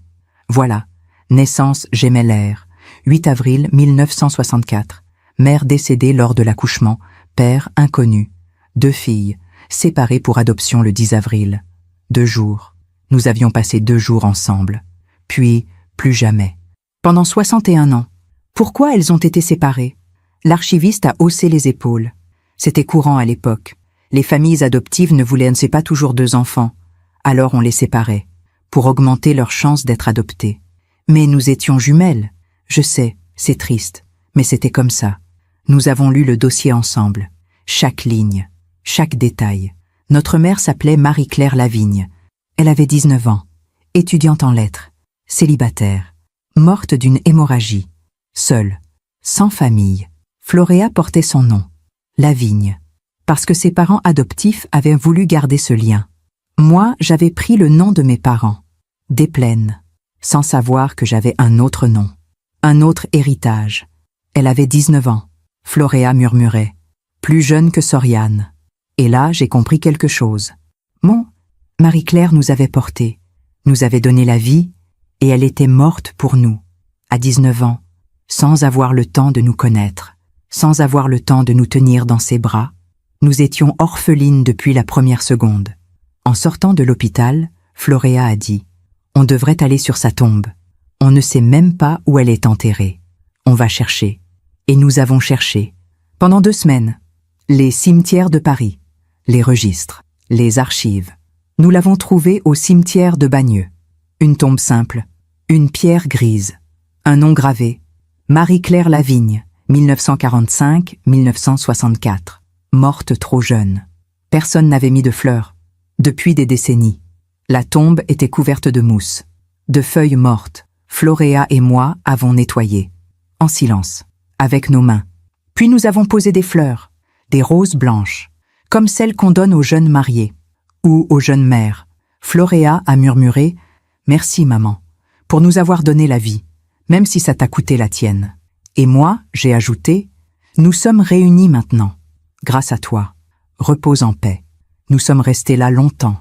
Voilà, naissance gémellaire, 8 avril 1964, mère décédée lors de l'accouchement, père inconnu, 2 filles, séparées pour adoption le 10 avril. 2 jours. Nous avions passé 2 jours ensemble. Puis, plus jamais. Pendant 61 ans. Pourquoi elles ont été séparées? L'archiviste a haussé les épaules. C'était courant à l'époque. Les familles adoptives ne voulaient pas toujours 2 enfants. Alors on les séparait, pour augmenter leurs chances d'être adoptées. Mais nous étions jumelles. Je sais, c'est triste, mais c'était comme ça. Nous avons lu le dossier ensemble. Chaque ligne, chaque détail. Notre mère s'appelait Marie-Claire Lavigne. Elle avait 19 ans, étudiante en lettres, célibataire, morte d'une hémorragie, seule, sans famille. Floréa portait son nom, Lavigne, parce que ses parents adoptifs avaient voulu garder ce lien. Moi, j'avais pris le nom de mes parents, Desplaines, sans savoir que j'avais un autre nom, un autre héritage. Elle avait 19 ans. Floréa murmurait, plus jeune que Soriane. Et là, j'ai compris quelque chose. Marie-Claire nous avait portés, nous avait donné la vie, et elle était morte pour nous, à 19 ans, sans avoir le temps de nous connaître, sans avoir le temps de nous tenir dans ses bras. Nous étions orphelines depuis la première seconde. En sortant de l'hôpital, Floréa a dit « On devrait aller sur sa tombe. On ne sait même pas où elle est enterrée. On va chercher. » Et nous avons cherché. Pendant 2 semaines. Les cimetières de Paris, les registres, les archives. Nous l'avons trouvée au cimetière de Bagneux. Une tombe simple, une pierre grise, un nom gravé. Marie-Claire Lavigne, 1945-1964. Morte trop jeune. Personne n'avait mis de fleurs. Depuis des décennies. La tombe était couverte de mousse, de feuilles mortes. Floréa et moi avons nettoyé, en silence, avec nos mains. Puis nous avons posé des fleurs, des roses blanches, comme celles qu'on donne aux jeunes mariés, ou aux jeunes mères. Floréa a murmuré « Merci maman, pour nous avoir donné la vie, même si ça t'a coûté la tienne. » Et moi, j'ai ajouté « Nous sommes réunis maintenant, grâce à toi. Repose en paix. » Nous sommes restés là longtemps,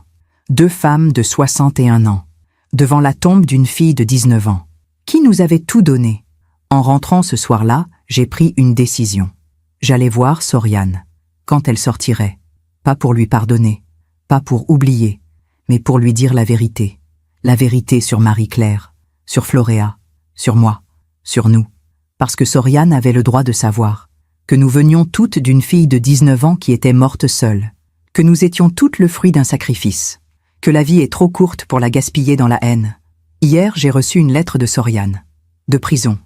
2 femmes de 61 ans, devant la tombe d'une fille de 19 ans, qui nous avait tout donné. En rentrant ce soir-là, j'ai pris une décision. J'allais voir Soriane, quand elle sortirait, pas pour lui pardonner, pas pour oublier, mais pour lui dire la vérité sur Marie-Claire, sur Floréa, sur moi, sur nous, parce que Soriane avait le droit de savoir, que nous venions toutes d'une fille de 19 ans qui était morte seule, que nous étions toutes le fruit d'un sacrifice, que la vie est trop courte pour la gaspiller dans la haine. Hier, j'ai reçu une lettre de Soriane, de prison,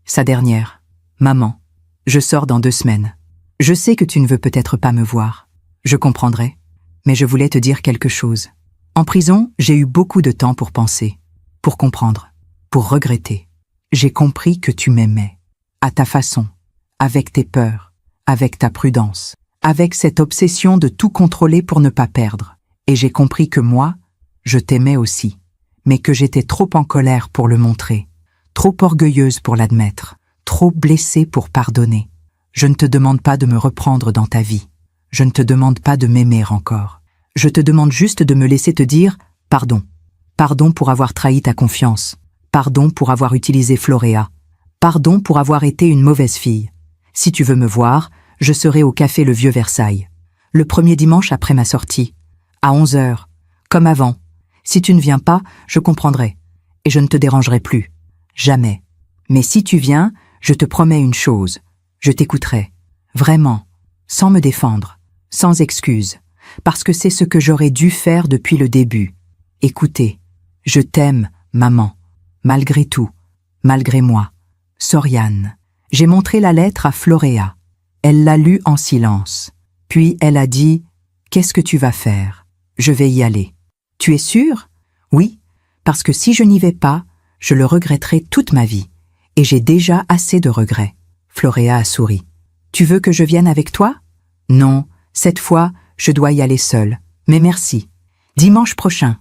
sa dernière. Maman, je sors dans 2 semaines. Je sais que tu ne veux peut-être pas me voir. Je comprendrai, mais je voulais te dire quelque chose. En prison, j'ai eu beaucoup de temps pour penser, pour comprendre, pour regretter. J'ai compris que tu m'aimais, à ta façon, avec tes peurs, avec ta prudence, avec cette obsession de tout contrôler pour ne pas perdre. Et j'ai compris que moi, je t'aimais aussi, mais que j'étais trop en colère pour le montrer, trop orgueilleuse pour l'admettre, trop blessée pour pardonner. Je ne te demande pas de me reprendre dans ta vie. Je ne te demande pas de m'aimer encore. Je te demande juste de me laisser te dire « pardon ». Pardon pour avoir trahi ta confiance. Pardon pour avoir utilisé Floréa. Pardon pour avoir été une mauvaise fille. Si tu veux me voir, je serai au café Le Vieux Versailles, le premier dimanche après ma sortie, à 11h, comme avant. Si tu ne viens pas, je comprendrai, et je ne te dérangerai plus. Jamais. Mais si tu viens, je te promets une chose. Je t'écouterai. Vraiment. Sans me défendre. Sans excuse. parce que c'est ce que j'aurais dû faire depuis le début. Écoutez, je t'aime, maman, malgré tout, malgré moi. Soriane. J'ai montré la lettre à Floréa. Elle l'a lue en silence. Puis elle a dit « Qu'est-ce que tu vas faire ? Je vais y aller. » « Tu es sûre ? » ?»« Oui, parce que si je n'y vais pas, je le regretterai toute ma vie. Et j'ai déjà assez de regrets. » Floréa a souri. « Tu veux que je vienne avec toi ? » ?»« Non, cette fois, je dois y aller seule. Mais merci. Dimanche prochain,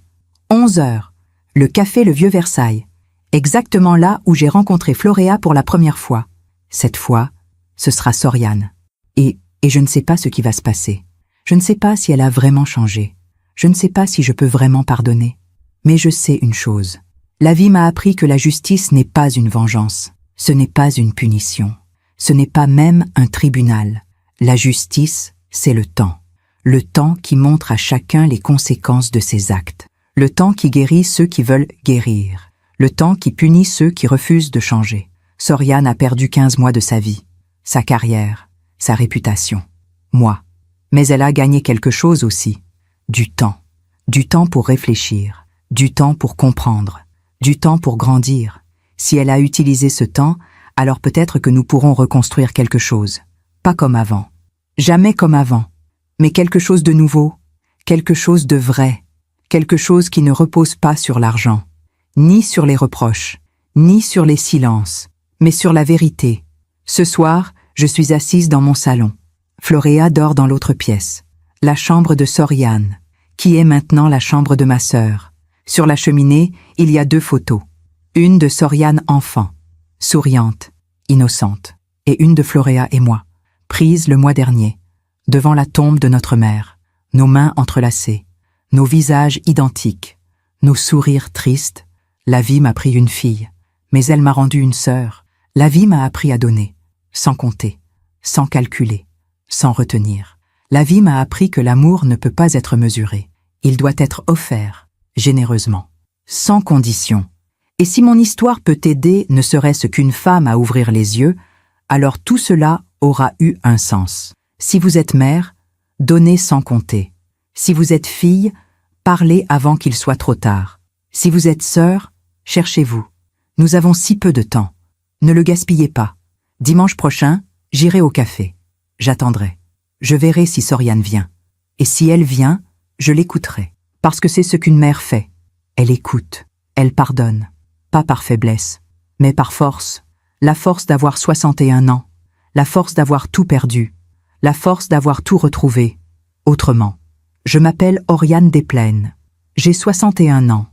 11 heures, le café Le Vieux Versailles. Exactement là où j'ai rencontré Floréa pour la première fois. Cette fois, ce sera Soriane. Et je ne sais pas ce qui va se passer. Je ne sais pas si elle a vraiment changé. Je ne sais pas si je peux vraiment pardonner. Mais je sais une chose. La vie m'a appris que la justice n'est pas une vengeance. Ce n'est pas une punition. Ce n'est pas même un tribunal. La justice, c'est le temps. Le temps qui montre à chacun les conséquences de ses actes. Le temps qui guérit ceux qui veulent guérir. Le temps qui punit ceux qui refusent de changer. Soriane a perdu 15 mois de sa vie. Sa carrière, sa réputation. Moi. Mais elle a gagné quelque chose aussi. Du temps. Du temps pour réfléchir. Du temps pour comprendre. Du temps pour grandir. Si elle a utilisé ce temps, alors peut-être que nous pourrons reconstruire quelque chose. Pas comme avant. Jamais comme avant. Mais quelque chose de nouveau. Quelque chose de vrai. Quelque chose qui ne repose pas sur l'argent. Ni sur les reproches. Ni sur les silences. Mais sur la vérité. Ce soir, je suis assise dans mon salon. Floréa dort dans l'autre pièce. La chambre de Soriane, qui est maintenant la chambre de ma sœur. Sur la cheminée, il y a 2 photos. Une de Soriane enfant, souriante, innocente, et une de Floréa et moi, prise le mois dernier, devant la tombe de notre mère, nos mains entrelacées, nos visages identiques, nos sourires tristes. La vie m'a pris une fille, mais elle m'a rendu une sœur. La vie m'a appris à donner, sans compter, sans calculer, sans retenir. La vie m'a appris que l'amour ne peut pas être mesuré. Il doit être offert, généreusement, sans condition. Et si mon histoire peut aider ne serait-ce qu'une femme à ouvrir les yeux, alors tout cela aura eu un sens. Si vous êtes mère, donnez sans compter. Si vous êtes fille, parlez avant qu'il soit trop tard. Si vous êtes sœur, cherchez-vous. Nous avons si peu de temps. Ne le gaspillez pas. Dimanche prochain, j'irai au café. J'attendrai. Je verrai si Soriane vient. Et si elle vient, je l'écouterai. Parce que c'est ce qu'une mère fait. Elle écoute. Elle pardonne. Pas par faiblesse, mais par force. La force d'avoir 61 ans. La force d'avoir tout perdu. La force d'avoir tout retrouvé. Autrement. Je m'appelle Oriane Desplaines. J'ai 61 ans.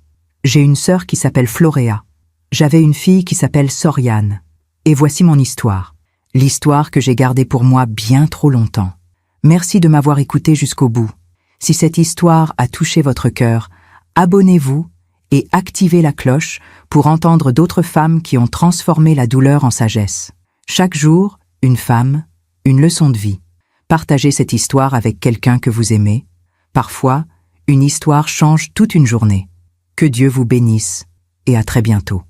J'ai une sœur qui s'appelle Floréa. J'avais une fille qui s'appelle Soriane. Et voici mon histoire. L'histoire que j'ai gardée pour moi bien trop longtemps. Merci de m'avoir écouté jusqu'au bout. Si cette histoire a touché votre cœur, abonnez-vous et activez la cloche pour entendre d'autres femmes qui ont transformé la douleur en sagesse. Chaque jour, une femme, une leçon de vie. Partagez cette histoire avec quelqu'un que vous aimez. Parfois, une histoire change toute une journée. Que Dieu vous bénisse et à très bientôt.